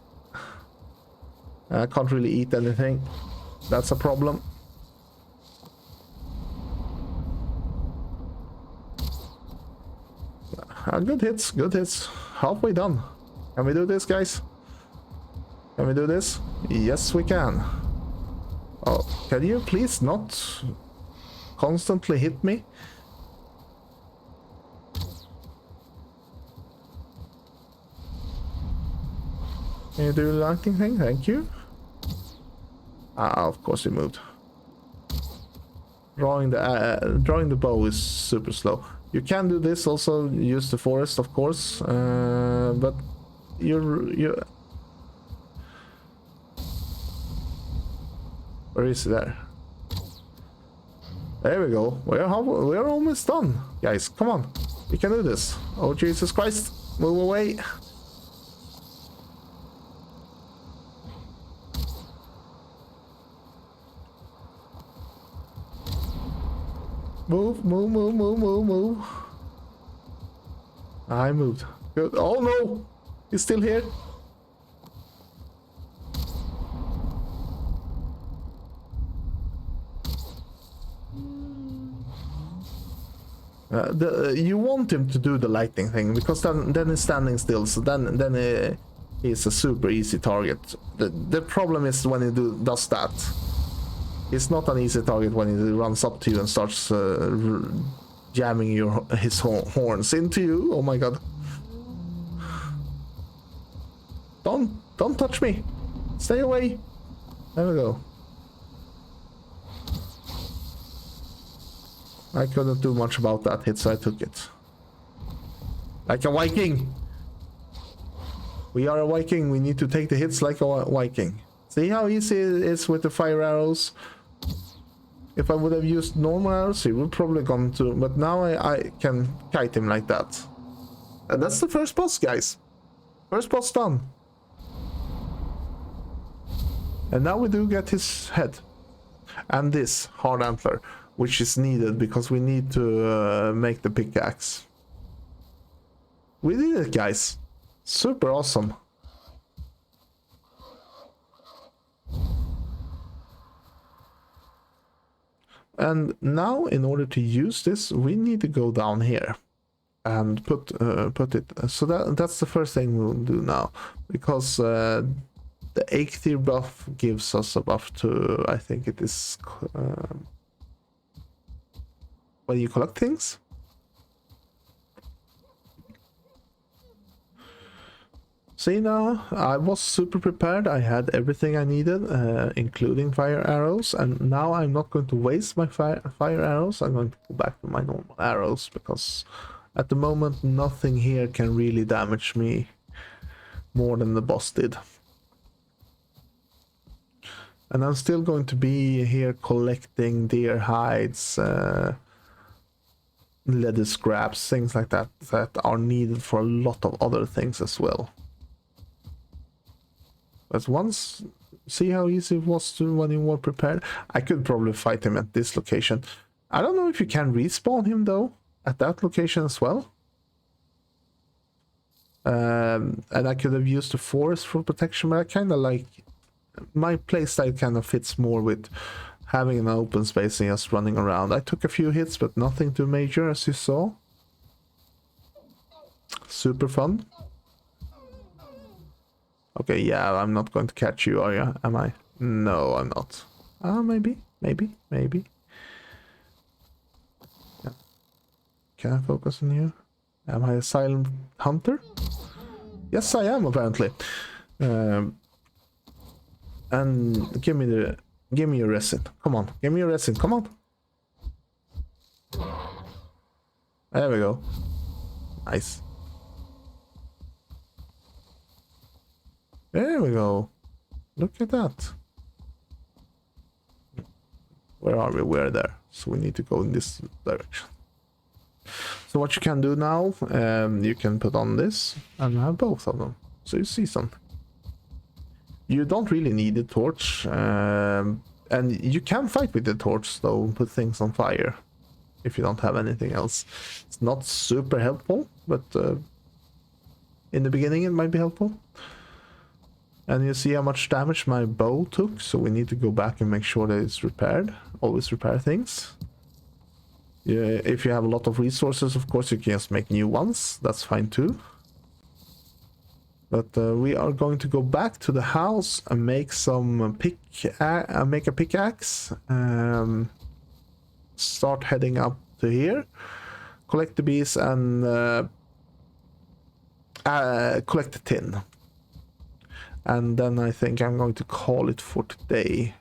I can't really eat anything. That's a problem. Good hits, good hits. Halfway done. Can we do this, guys? Can we do this? Yes, we can. Oh, can you please not constantly hit me? Can you do the lighting thing? Thank you. Ah, of course he moved. Drawing the bow is super slow. You can do this also, use the forest, of course, but you're... Where is he there? There we go. We're almost done, guys. Come on, we can do this. Oh Jesus Christ! Move away. Move, move, move, move, move, move. I moved. Good. Oh no! He's still here. You want him to do the lightning thing, because then he's standing still, so then he's a super easy target. The problem is when he does that. It's not an easy target when he runs up to you and starts jamming his horns into you. Oh my god. Don't touch me. Stay away. There we go. I couldn't do much about that hit, so I took it. Like a Viking! We are a Viking, we need to take the hits like a Viking. See how easy it is with the fire arrows? If I would have used normal arrows, he would probably gone to... But now I can kite him like that. And that's the first boss, guys. First boss done. And now we do get his head. And this hard antler, which is needed because we need to make the pickaxe. We did it, guys. Super awesome. And now, in order to use this, we need to go down here and put it. So that's the first thing we'll do now, because the Eikthyr buff gives us a buff to, I think it is when you collect things. See now, I was super prepared. I had everything I needed, including fire arrows, and now I'm not going to waste my fire arrows. I'm going to go back to my normal arrows, because at the moment nothing here can really damage me more than the boss did. And I'm still going to be here collecting deer hides, leather scraps, things like that, that are needed for a lot of other things as well. But once, see how easy it was to when you were prepared? I could probably fight him at this location. I don't know if you can respawn him though, at that location as well. And I could have used the forest for protection, but I kind of like... My playstyle kind of fits more with having an open space and just running around. I took a few hits, but nothing too major, as you saw. Super fun. Okay, yeah, I'm not going to catch you, are you? Am I? No, I'm not. Maybe. Yeah. Can I focus on you? Am I a silent hunter? Yes, I am, apparently. And give me your resin. Come on, give me your resin. Come on. There we go. Nice. There we go. Look at that. Where are we? We're there. So we need to go in this direction. So what you can do now, you can put on this and have both of them. So you see something. You don't really need a torch. And you can fight with the torch though, and put things on fire. If you don't have anything else. It's not super helpful, but in the beginning it might be helpful. And you see how much damage my bow took, so we need to go back and make sure that it's repaired. Always repair things. Yeah, if you have a lot of resources, of course you can just make new ones. That's fine too. But we are going to go back to the house and make some make a pickaxe. Start heading up to here. Collect the bees and collect the tin. And then I think I'm going to call it for today.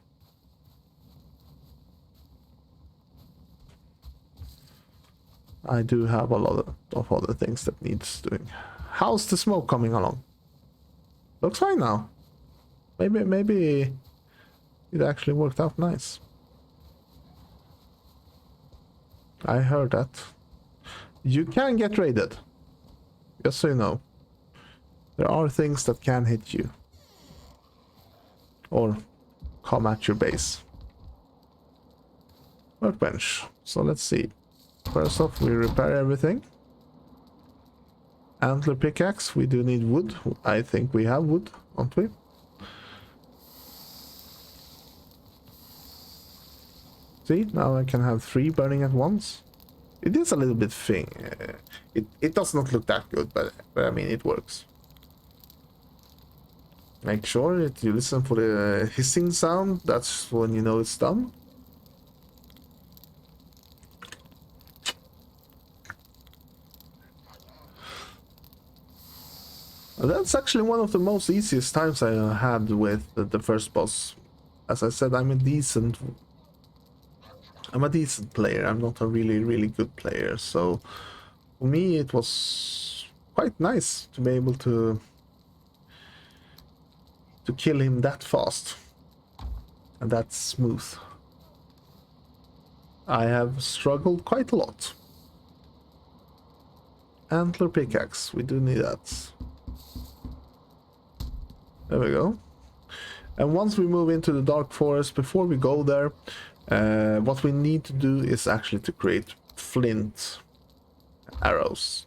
I do have a lot of other things that needs doing. How's the smoke coming along? Looks fine now. Maybe it actually worked out nice. I heard that. You can get raided. Just so you know. There are things that can hit you. Or come at your base. Workbench. So let's see. First off, we repair everything. Antler pickaxe. We do need wood. I think we have wood, don't we? See, now I can have 3 burning at once. It is a little bit thing. It does not look that good, but I mean, it works. Make sure that you listen for the hissing sound. That's when you know it's done. That's actually one of the most easiest times I had with the first boss. As I said, I'm a decent I'm a decent player. I'm not a really, really good player. So for me, it was quite nice to be able to kill him that fast and that smooth. I have struggled quite a lot. Antler pickaxe, we do need that. There we go. And once we move into the dark forest, before we go there, what we need to do is actually to create flint arrows.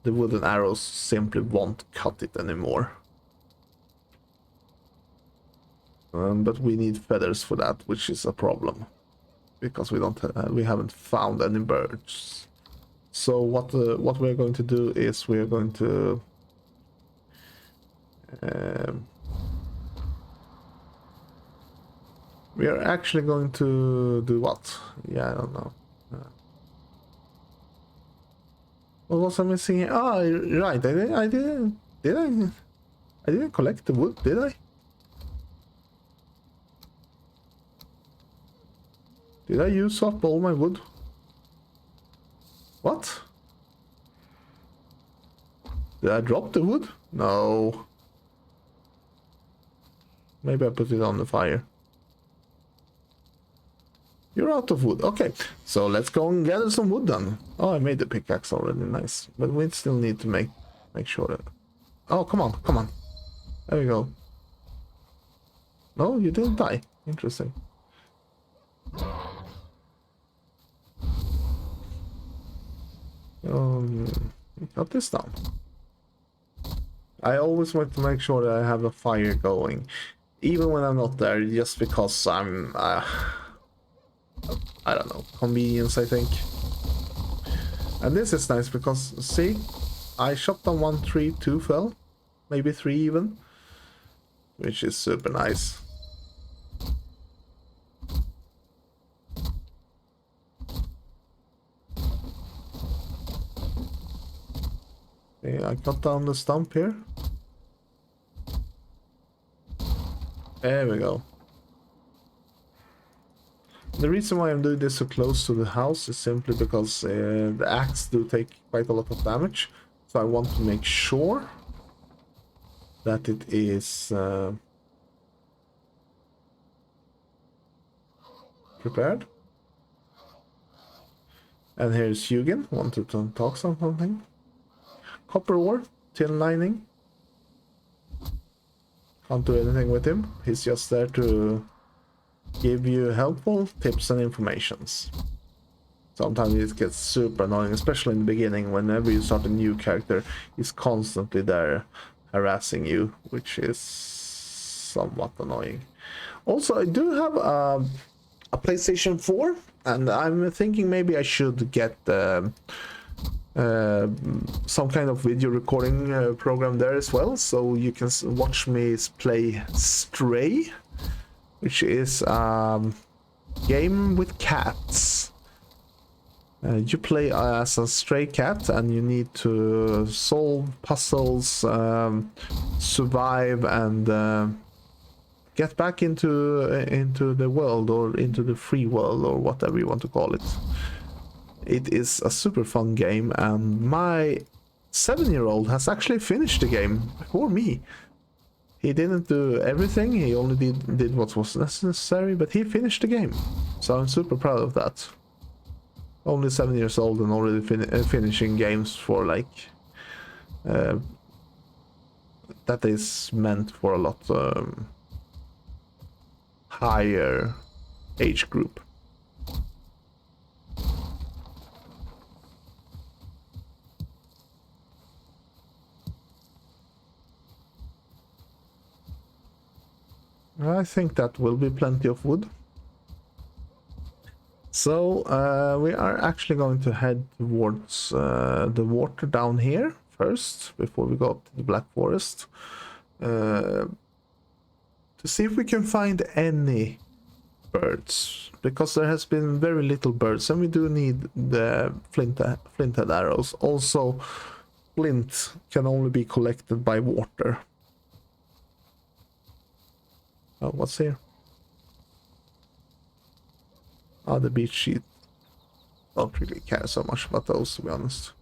The wooden arrows simply won't cut it anymore. But we need feathers for that, which is a problem because we haven't found any birds. So what we're going to do is we're going to we are actually going to do what? Yeah, I don't know. What was I missing here? Ah, right. I didn't collect the wood, did I? Did I use up all my wood? What? Did I drop the wood? No. Maybe I put it on the fire. You're out of wood. Okay, so let's go and gather some wood then. Oh, I made the pickaxe already. Nice. But we still need to make sure that... Oh, come on, come on. There we go. No, you didn't die. Interesting. Got this down. I always want to make sure that I have a fire going, even when I'm not there, just because I'm, I don't know, convenience, I think. And this is nice because, see, I shot down 1 tree, 2 fell, maybe 3 even, which is super nice. Okay, I cut down the stump here. There we go. The reason why I'm doing this so close to the house is simply because the axe do take quite a lot of damage. So I want to make sure that it is prepared. And here's Hugin, wanted to talk something. Copper ore, tin lining. Can't do anything with him. He's just there to give you helpful tips and informations. Sometimes it gets super annoying, especially in the beginning. Whenever you start a new character, he's constantly there harassing you, which is somewhat annoying. Also, I do have a PlayStation 4, and I'm thinking maybe I should get some kind of video recording program there as well, so you can watch me play Stray, which is a game with cats. You play as a stray cat and you need to solve puzzles, survive, and get back into the world, or into the free world, or whatever you want to call it. It is a super fun game, and my 7-year-old has actually finished the game before me. He didn't do everything, he only did what was necessary, but he finished the game. So I'm super proud of that. Only 7 years old and already finishing games for like... that is meant for a lot higher age group. I think that will be plenty of wood. So we are actually going to head towards the water down here first, before we go up to the Black Forest, to see if we can find any birds, because there has been very little birds, and we do need the flinthead arrows. Also, flint can only be collected by water. Oh, what's here? Ah, the beach sheet. don't really care so much about those, to be honest.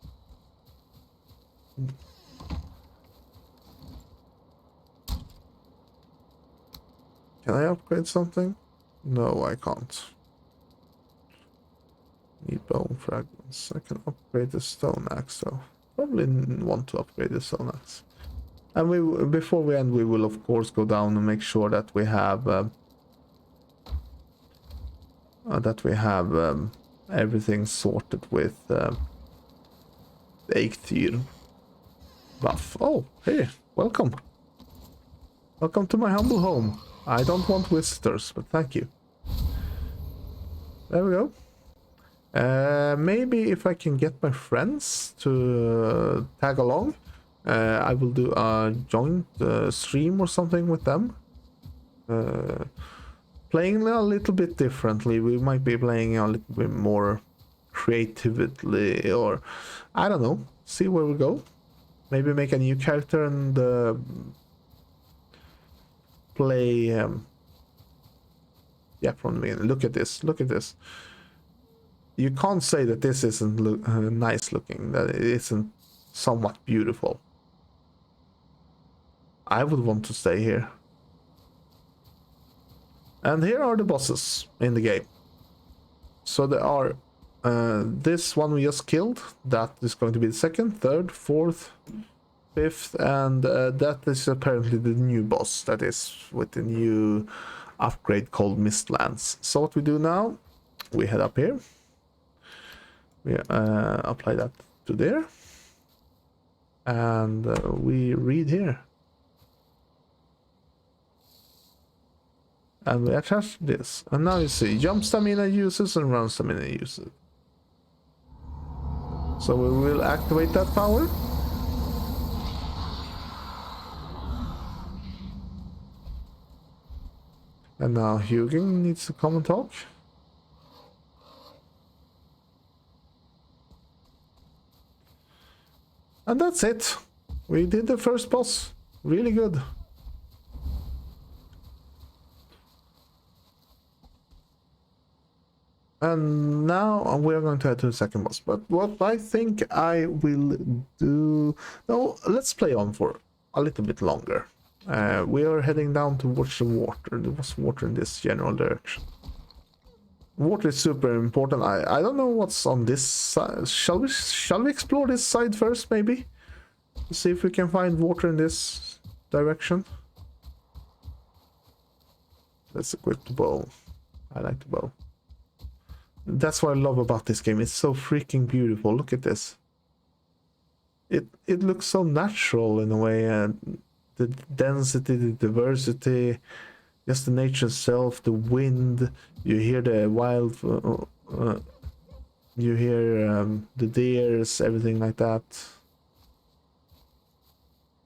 Can I upgrade something? No, I can't. Need bone fragments. I can upgrade the stone axe though. Probably want to upgrade the stone axe. And before we end, we will of course go down and make sure that we have everything sorted with the Eikthyr buff. Oh, hey, welcome. Welcome to my humble home. I don't want visitors, but thank you. There we go. Maybe if I can get my friends to tag along, I will do a joint stream or something with them. Playing a little bit differently. We might be playing a little bit more creatively, or I don't know. See where we go. Maybe make a new character and play. Yeah, from the beginning. Look at this. Look at this. You can't say that this isn't nice looking, that it isn't somewhat beautiful. I would want to stay here. And here are the bosses in the game. So there are this one we just killed. That is going to be the second, third, fourth, fifth, and that is apparently the new boss. That is with the new upgrade called Mistlands. So what we do now, we head up here. We apply that to there, and we read here, and we attach this, and now you see jump stamina uses and run stamina uses. So we will activate that power. And now Hugin needs to come and talk. And that's it. We did the first boss. Really good. And now we're going to head to the second boss. But what I think I will do... No, let's play on for a little bit longer. We are heading down towards the water. There was water in this general direction. Water is super important. I don't know what's on this side. Shall we explore this side first, maybe? See if we can find water in this direction. Let's equip the bow. I like the bow. That's what I love about this game. It's so freaking beautiful. Look at this. It looks so natural in a way. The density, the diversity, just the nature itself, the wind. You hear the wild, you hear the deers, everything like that.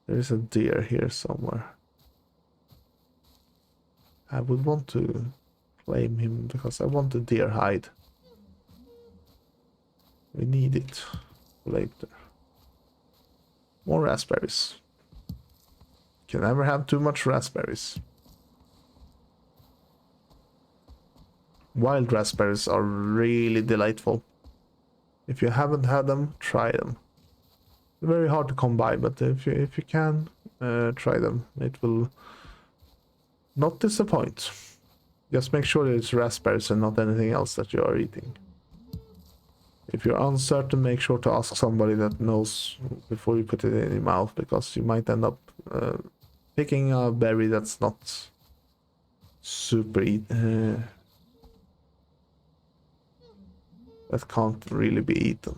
There is a deer here somewhere. I would want to claim him because I want the deer hide. We need it later. More raspberries. Can never have too much raspberries. Wild raspberries are really delightful. If you haven't had them, try them. They're very hard to come by, but if you can, try them. It will not disappoint. Just make sure that it's raspberries and not anything else that you are eating. If you're uncertain, make sure to ask somebody that knows before you put it in your mouth, because you might end up picking a berry that's not super that can't really be eaten.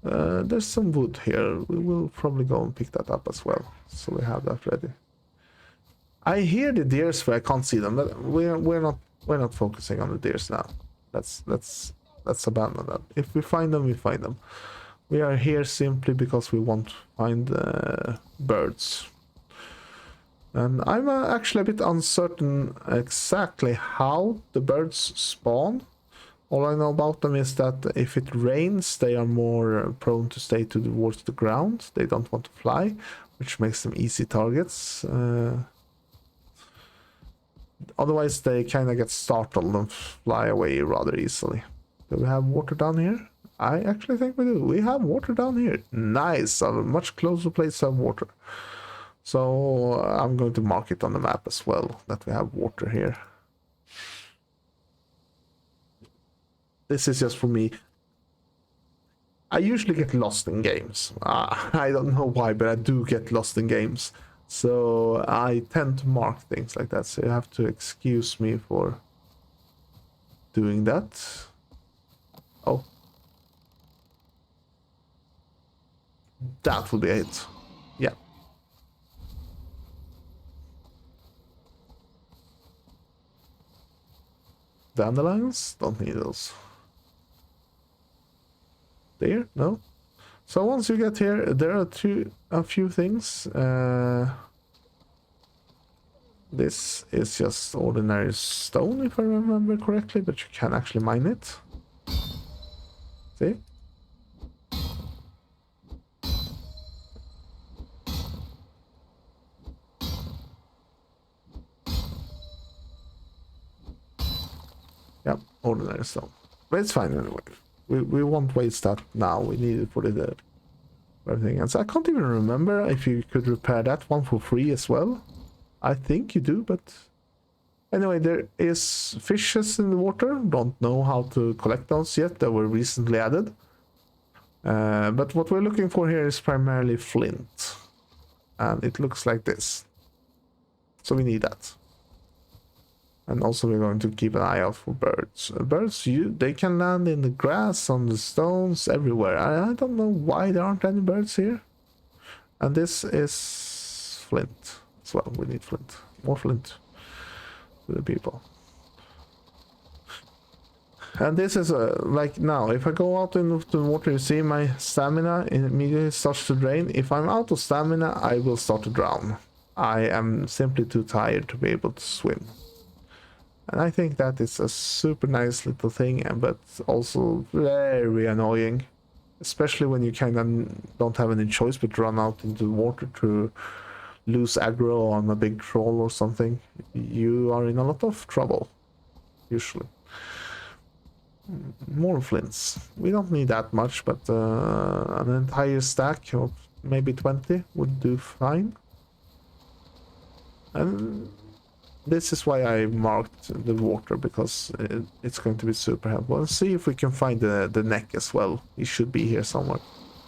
There's some wood here. We will probably go and pick that up as well, so we have that ready. I hear the deers, but I can't see them. But we're not focusing on the deers now. Let's abandon that. If we find them, we find them. We are here simply because we want to find birds. And I'm actually a bit uncertain exactly how the birds spawn. All I know about them is that if it rains, they are more prone to stay towards the ground. They don't want to fly, which makes them easy targets. Otherwise, they kind of get startled and fly away rather easily. Do we have water down here? I actually think we do. We have water down here. Nice. A much closer place to have water. So I'm going to mark it on the map as well, that we have water here. This is just for me. I usually get lost in games. I don't know why, but I do get lost in games. So I tend to mark things like that. So you have to excuse me for doing that. Oh. That would be it. Yeah. Dandelions? Don't need those. There? No? So once you get here, there are a few things. This is just ordinary stone, if I remember correctly, but you can actually mine it. See? Yep, ordinary stone. But it's fine anyway. We won't waste that now. We need it for the everything else. I can't even remember if you could repair that one for free as well. I think you do, but anyway, there is fishes in the water. Don't know how to collect those yet. They were recently added. But what we're looking for here is primarily flint, and it looks like this. So we need that. And also we're going to keep an eye out for birds. Birds, they can land in the grass, on the stones, everywhere. I don't know why there aren't any birds here. And this is flint as well. We need flint. More flint to the people. And this is like now, if I go out into the water, you see my stamina immediately starts to drain. If I'm out of stamina, I will start to drown. I am simply too tired to be able to swim. And I think that is a super nice little thing, but also very annoying. Especially when you kind of don't have any choice but run out into the water to lose aggro on a big troll or something. You are in a lot of trouble, usually. More flints. We don't need that much, but an entire stack of maybe 20 would do fine. And this is why I marked the water, because it's going to be super helpful. Let's see if we can find the neck as well. He should be here somewhere.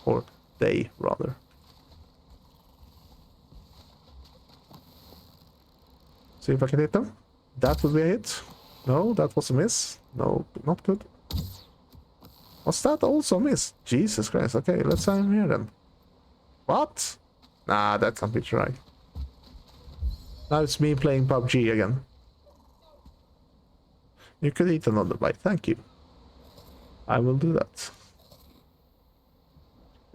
Or they, rather. See if I can hit them. That would be a hit. No, that was a miss. No, not good. Was that also a miss? Jesus Christ. Okay, let's have him here then. What? Nah, that can't be right. Now it's me playing PUBG again. You could eat another bite, thank you. I will do that.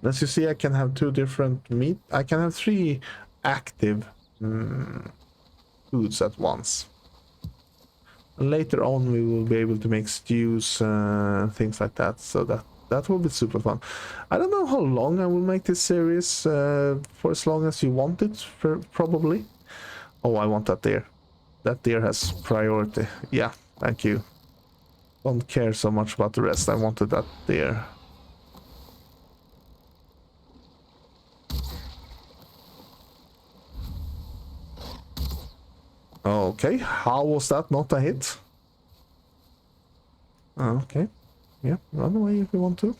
As you see, I can have two different meat. I can have 3 active foods at once. And later on we will be able to make stews and things like that, so that will be super fun. I don't know how long I will make this series, for as long as you want it, probably. Oh, I want that deer. That deer has priority. Yeah, thank you. Don't care so much about the rest. I wanted that deer. Okay, how was that not a hit? Okay. Yeah, run away if you want to.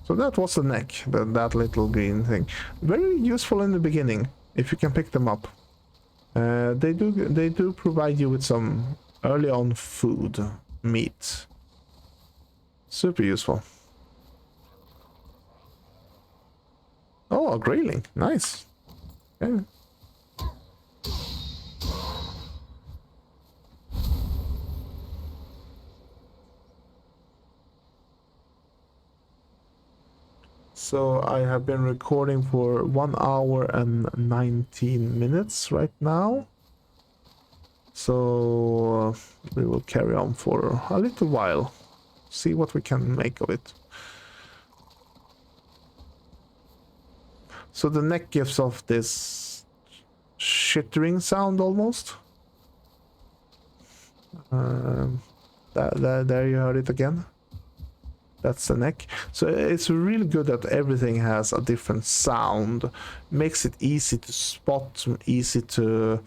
So that was the neck, that little green thing. Very useful in the beginning, if you can pick them up. They do provide you with some early on food, meat. Super useful. Oh, a grayling, nice. Yeah. So I have been recording for 1 hour and 19 minutes right now. So we will carry on for a little while. See what we can make of it. So the neck gives off this shittering sound almost. There you heard it again. That's the neck. So it's really good that everything has a different sound. Makes it easy to spot, easy to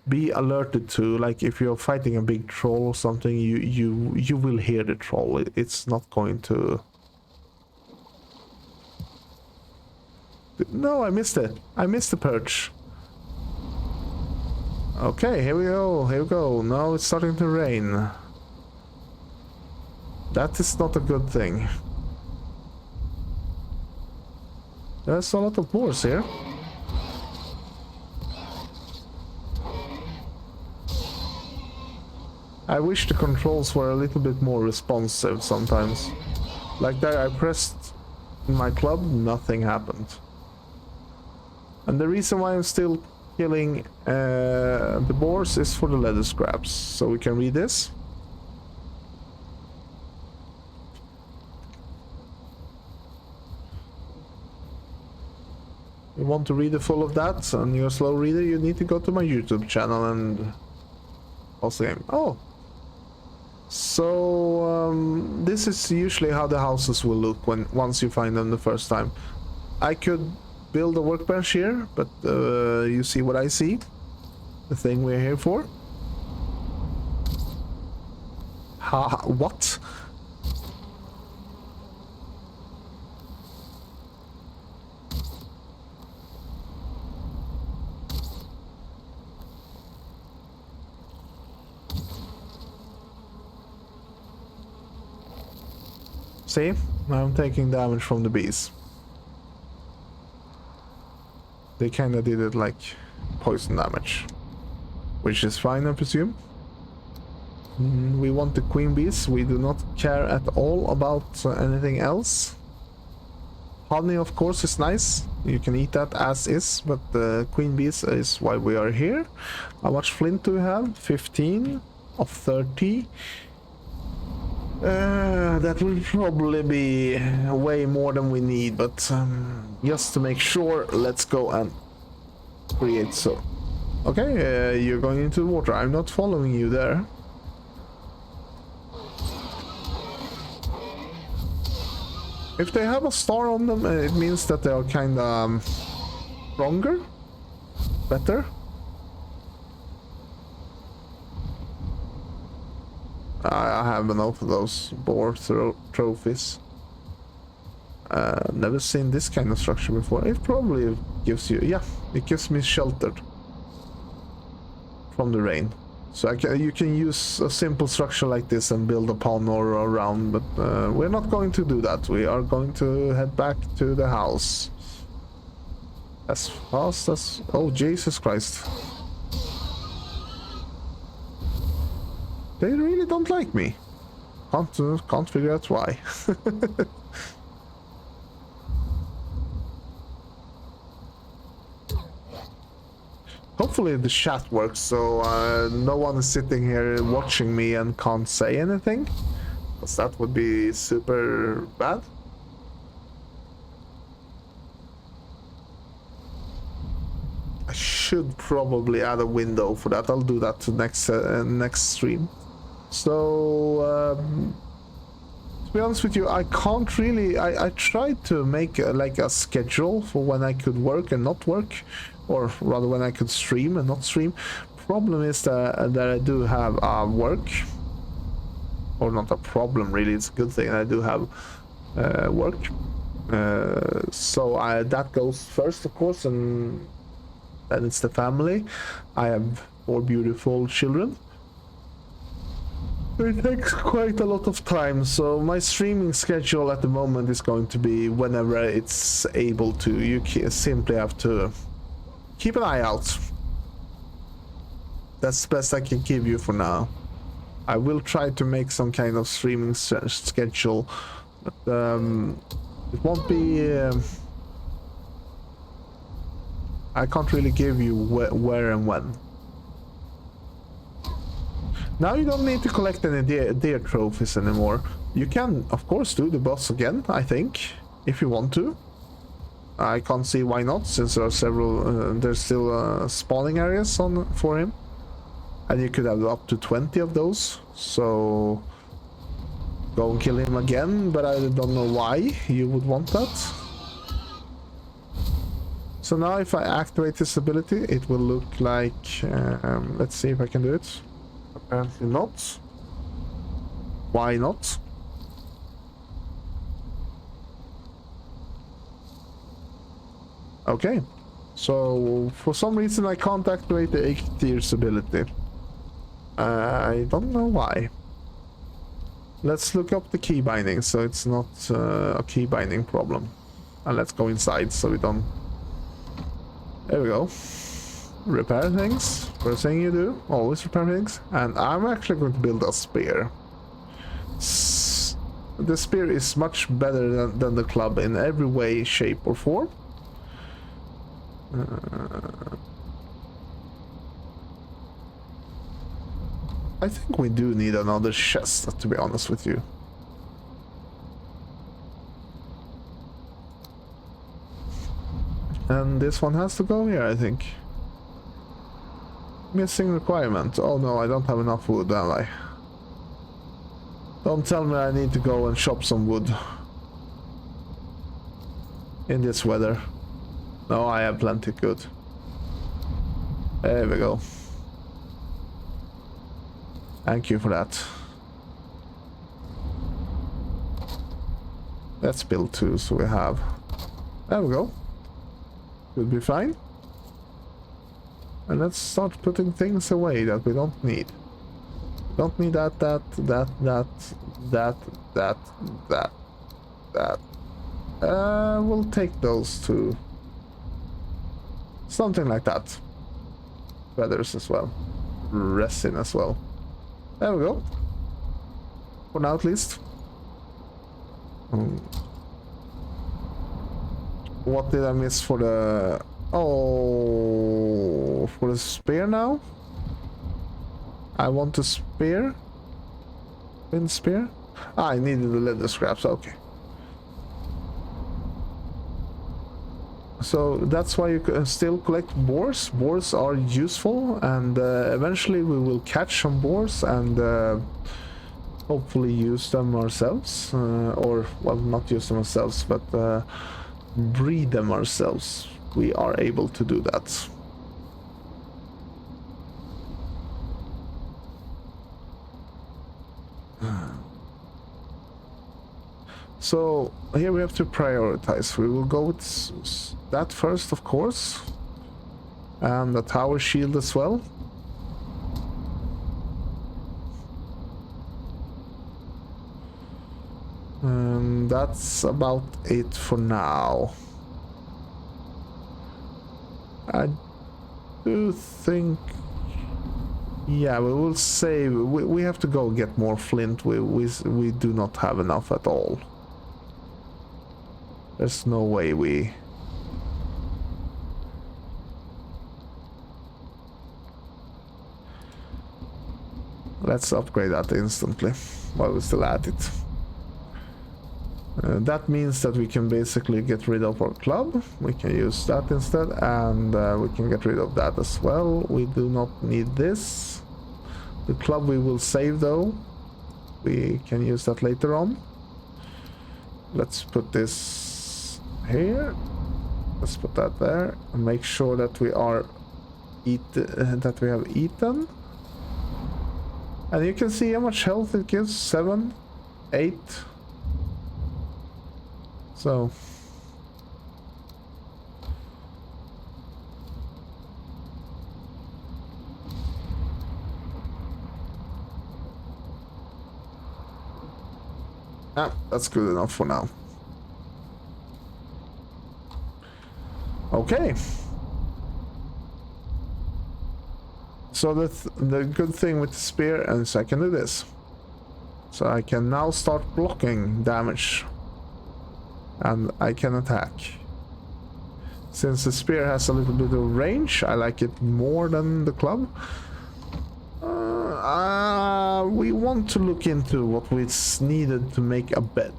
be alerted to. Like if you're fighting a big troll or something, you will hear the troll. It's not going to... No, I missed it. I missed the perch. Okay, here we go. Here we go. Now it's starting to rain. That is not a good thing. There's a lot of boars here. I wish the controls were a little bit more responsive sometimes. Like there, I pressed my club, nothing happened. And the reason why I'm still killing the boars is for the leather scraps. So we can read this. You want to read the full of that and you're a slow reader, you need to go to my YouTube channel and pause the game. Oh! So this is usually how the houses will look once you find them the first time. I could build a workbench here, but you see what I see. The thing we're here for. What? See? Now I'm taking damage from the bees. They kinda did it like poison damage. Which is fine, I presume. We want the queen bees. We do not care at all about anything else. Honey, of course, is nice. You can eat that as is, but the queen bees is why we are here. How much flint do we have? 15 of 30. That will probably be way more than we need, but just to make sure, let's go and create so. Okay, you're going into the water. I'm not following you there. If they have a star on them, it means that they are kinda stronger, better. I have enough of those boar trophies. Never seen this kind of structure before. It probably gives you, yeah, it gives me sheltered from the rain. So you can use a simple structure like this and build upon or around, but we're not going to do that. We are going to head back to the house. As fast as... Oh, Jesus Christ. They really don't like me. Can't figure out why. Hopefully the chat works, so no one is sitting here watching me and can't say anything. Because that would be super bad. I should probably add a window for that. I'll do that to next stream. So, to be honest with you, I can't really... I tried to make like a schedule for when I could work and not work. Or rather when I could stream and not stream. Problem is that I do have work. Or not a problem really, it's a good thing. I do have work. So that goes first, of course, and then it's the family. I have 4 beautiful children. It takes quite a lot of time, so my streaming schedule at the moment is going to be whenever it's able to. You simply have to keep an eye out. That's the best I can give you for now. I will try to make some kind of streaming schedule, but it won't be... I can't really give you where and when. Now you don't need to collect any deer trophies anymore. You can, of course, do the boss again, I think, if you want to. I can't see why not, since there are several, there's still spawning areas on for him. And you could have up to 20 of those, so go and kill him again, but I don't know why you would want that. So now if I activate this ability, it will look like, let's see if I can do it. Apparently not. Why not? Okay, so for some reason I can't activate the Eikthyr ability. I don't know why. Let's look up the key binding so it's not a key binding problem. And let's go inside so we don't... There we go. Repair things. First thing you do, always repair things. And I'm actually going to build a spear. The spear is much better than the club in every way, shape or form. I think we do need another chest, to be honest with you. And this one has to go here, I think. Missing requirement. Oh no, I don't have enough wood, am I? Don't tell me I need to go and chop some wood. In this weather. No, I have plenty. Good. There we go. Thank you for that. Let's build two so we have... There we go. Should be fine. And let's start putting things away that we don't need. Don't need that. We'll take those two. Something like that. Feathers as well. Resin as well. There we go. For now at least. What did I miss for the... Oh, for the spear now? I want a spear. Wind spear? Ah, I needed the leather scraps, okay. So that's why you can still collect boars. Boars are useful, and eventually we will catch some boars and hopefully use them ourselves. Or, well, not use them ourselves, but breed them ourselves. We are able to do that. So here we have to prioritize. We will go with that first, of course, and the tower shield as well. And that's about it for now. I do think, yeah, we will save. We have to go get more flint. We do not have enough at all. There's no way we... Let's upgrade that instantly while we're still at it. That means that we can basically get rid of our club. We can use that instead, and we can get rid of that as well. We do not need this. The club we will save though. We can use that later on. Let's put this here. Let's put that there and make sure that we are that we have eaten. And you can see how much health it gives. 7, 8. So that's good enough for now. Okay. So the good thing with the spear is I can do this. So I can now start blocking damage. And I can attack. Since the spear has a little bit of range, I like it more than the club. We want to look into what is needed to make a bed.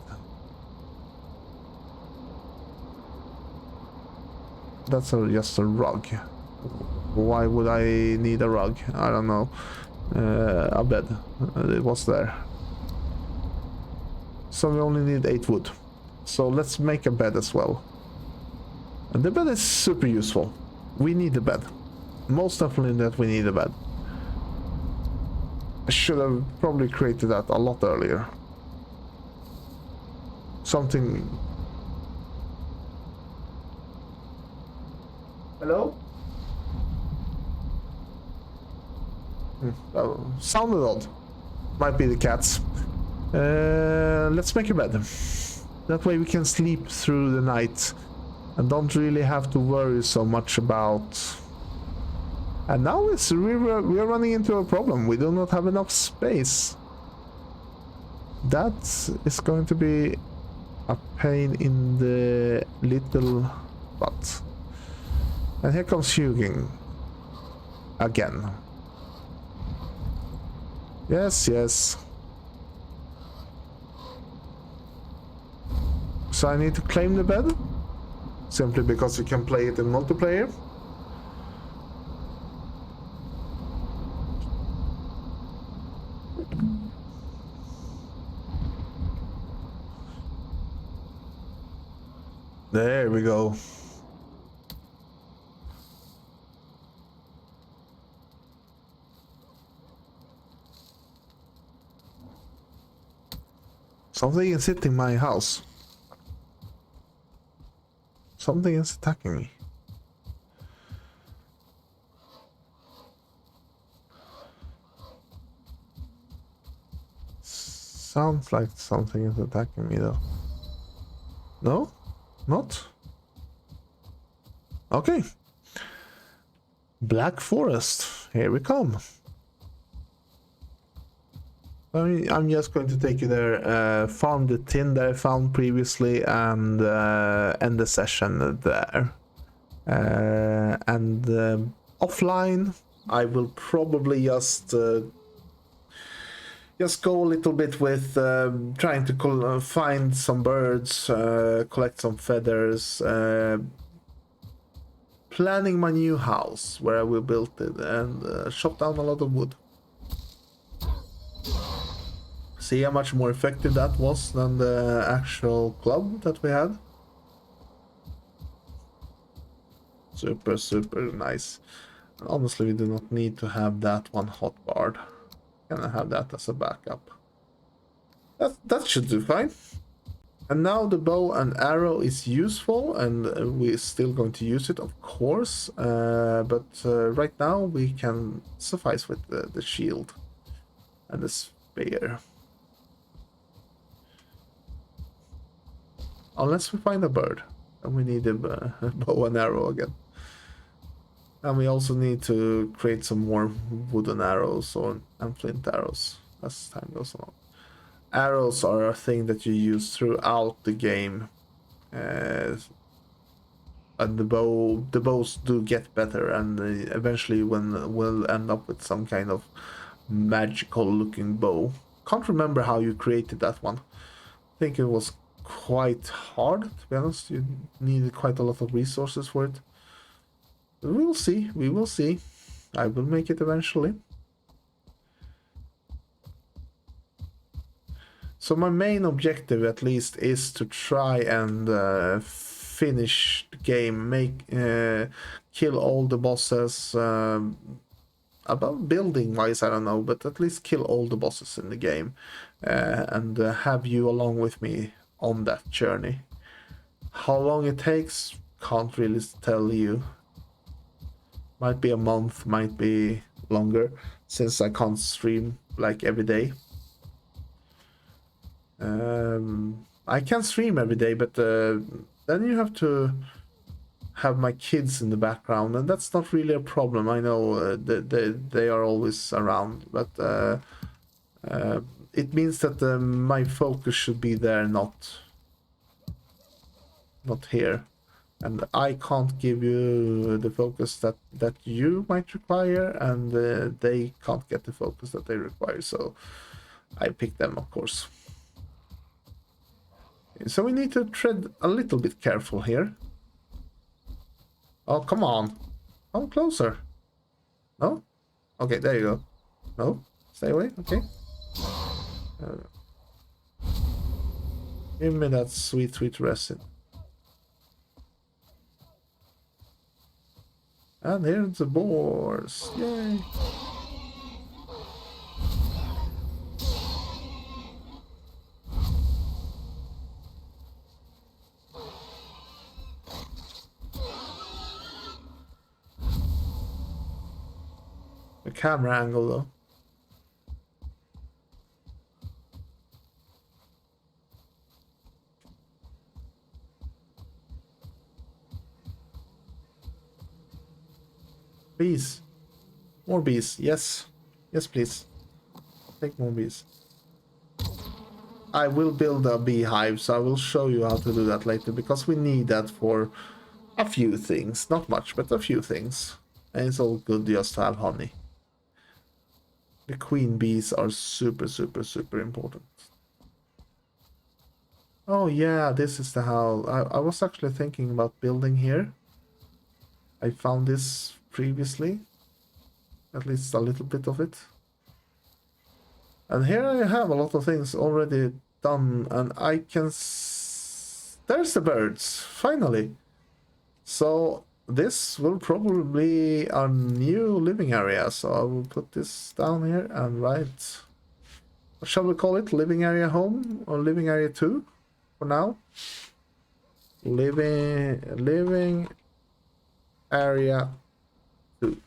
That's just a rug. Why would I need a rug? I don't know. A bed. It was there. So we only need 8 wood. So let's make a bed as well. And the bed is super useful. We need a bed. Most definitely that we need a bed. I should have probably created that a lot earlier. Something... Hello? Sounded odd. Might be the cats. Let's make a bed. That way we can sleep through the night and don't really have to worry so much about... And now we are running into a problem. We do not have enough space. That is going to be a pain in the little butt. And here comes Hugin. Again. Yes, yes. So I need to claim the bed? Simply because you can play it in multiplayer? There we go. Something is hitting my house. Something is attacking me. Sounds like something is attacking me though. No? Not? Okay. Black Forest. Here we come. I'm just going to take you there, farm the tin that I found previously, and end the session there. Offline, I will probably just go a little bit with trying to find some birds, collect some feathers, planning my new house where I will build it, and chop down a lot of wood. See how much more effective that was than the actual club that we had. Super, super nice. Honestly, we do not need to have that one hotbarred. Can I have that as a backup? That should do fine. And now the bow and arrow is useful, and we're still going to use it, of course. But right now we can suffice with the shield and the spear. Unless we find a bird, and we need a bow and arrow again. And we also need to create some more wooden arrows and flint arrows as time goes on. Arrows are a thing that you use throughout the game. And the bows do get better, and eventually we'll end up with some kind of magical looking bow. Can't remember how you created that one. I think it was quite hard, to be honest. You needed quite a lot of resources for it. We will see. We will see. I will make it eventually. So my main objective, at least, is to try and finish the game, kill all the bosses. About building wise, I don't know, but at least kill all the bosses in the game, and have you along with me on that journey. How long it takes, can't really tell you. Might be a month, might be longer, since I can't stream like every day. I can stream every day, but then you have to have my kids in the background, and that's not really a problem. I know they are always around, but it means that my focus should be there, not here. And I can't give you the focus that you might require, and they can't get the focus that they require, so I pick them, of course. So we need to tread a little bit careful here. Oh, come on. Come closer. No? Okay, there you go. No? Stay away, okay. Give me that sweet, sweet resin. And here's the boars. Yay! The camera angle though. Bees. More bees. Yes. Yes, please. Take more bees. I will build a beehive, so I will show you how to do that later, because we need that for a few things. Not much, but a few things. And it's all good just to have honey. The queen bees are super, super, super important. Oh yeah, this is the house. I was actually thinking about building here. I found this previously. At least a little bit of it. And here I have a lot of things already done, and I can... There's the birds, finally. So this will probably be a new living area. So I will put this down here and write... What shall we call it? Living area home or living area 2 for now? Living area 2.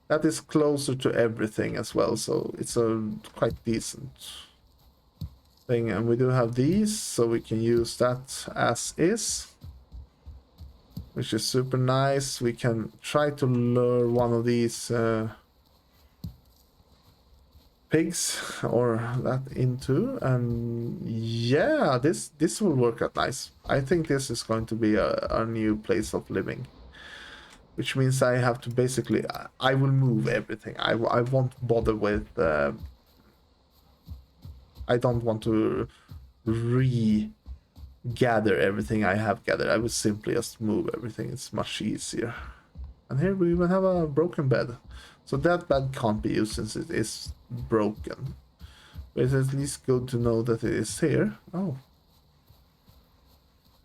That is closer to everything as well, so it's a quite decent thing. And we do have these, so we can use that as is, which is super nice. We can try to lure one of these pigs or that into, and yeah, this will work out nice. I think this is going to be a new place of living. Which means I have to basically... I will move everything. I won't bother with... I don't want to re-gather everything I have gathered. I will simply just move everything. It's much easier. And here we even have a broken bed. So that bed can't be used since it is broken. But it's at least good to know that it is here. Oh.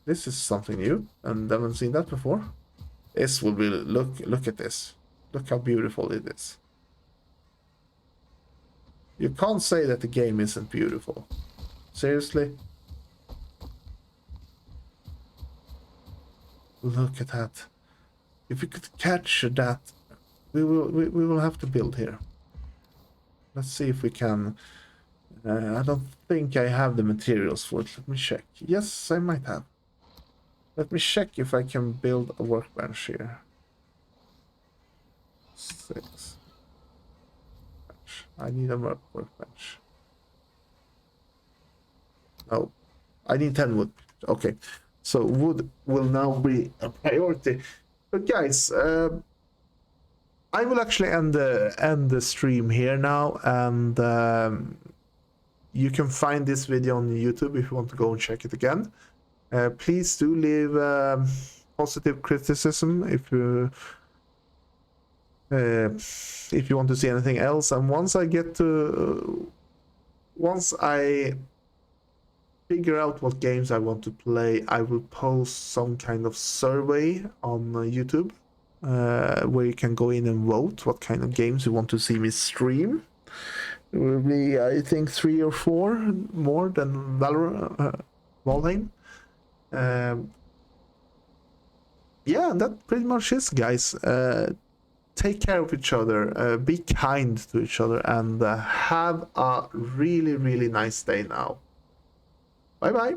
This is something new. And I haven't seen that before. This will be... Look at this. Look how beautiful it is. You can't say that the game isn't beautiful. Seriously? Look at that. If we could capture that, we will have to build here. Let's see if we can... I don't think I have the materials for it. Let me check. Yes, I might have. Let me check if I can build a workbench here. 6. I need a workbench. No, I need 10 wood. Okay, so wood will now be a priority. But guys, I will actually end the stream here now, and you can find this video on YouTube if you want to go and check it again. Please do leave positive criticism if you want to see anything else. And once I figure out what games I want to play, I will post some kind of survey on YouTube where you can go in and vote what kind of games you want to see me stream. It will be, I think, 3 or 4 more than Valheim. Yeah, that pretty much is, guys. Take care of each other, be kind to each other, and have a really, really nice day now. Bye bye.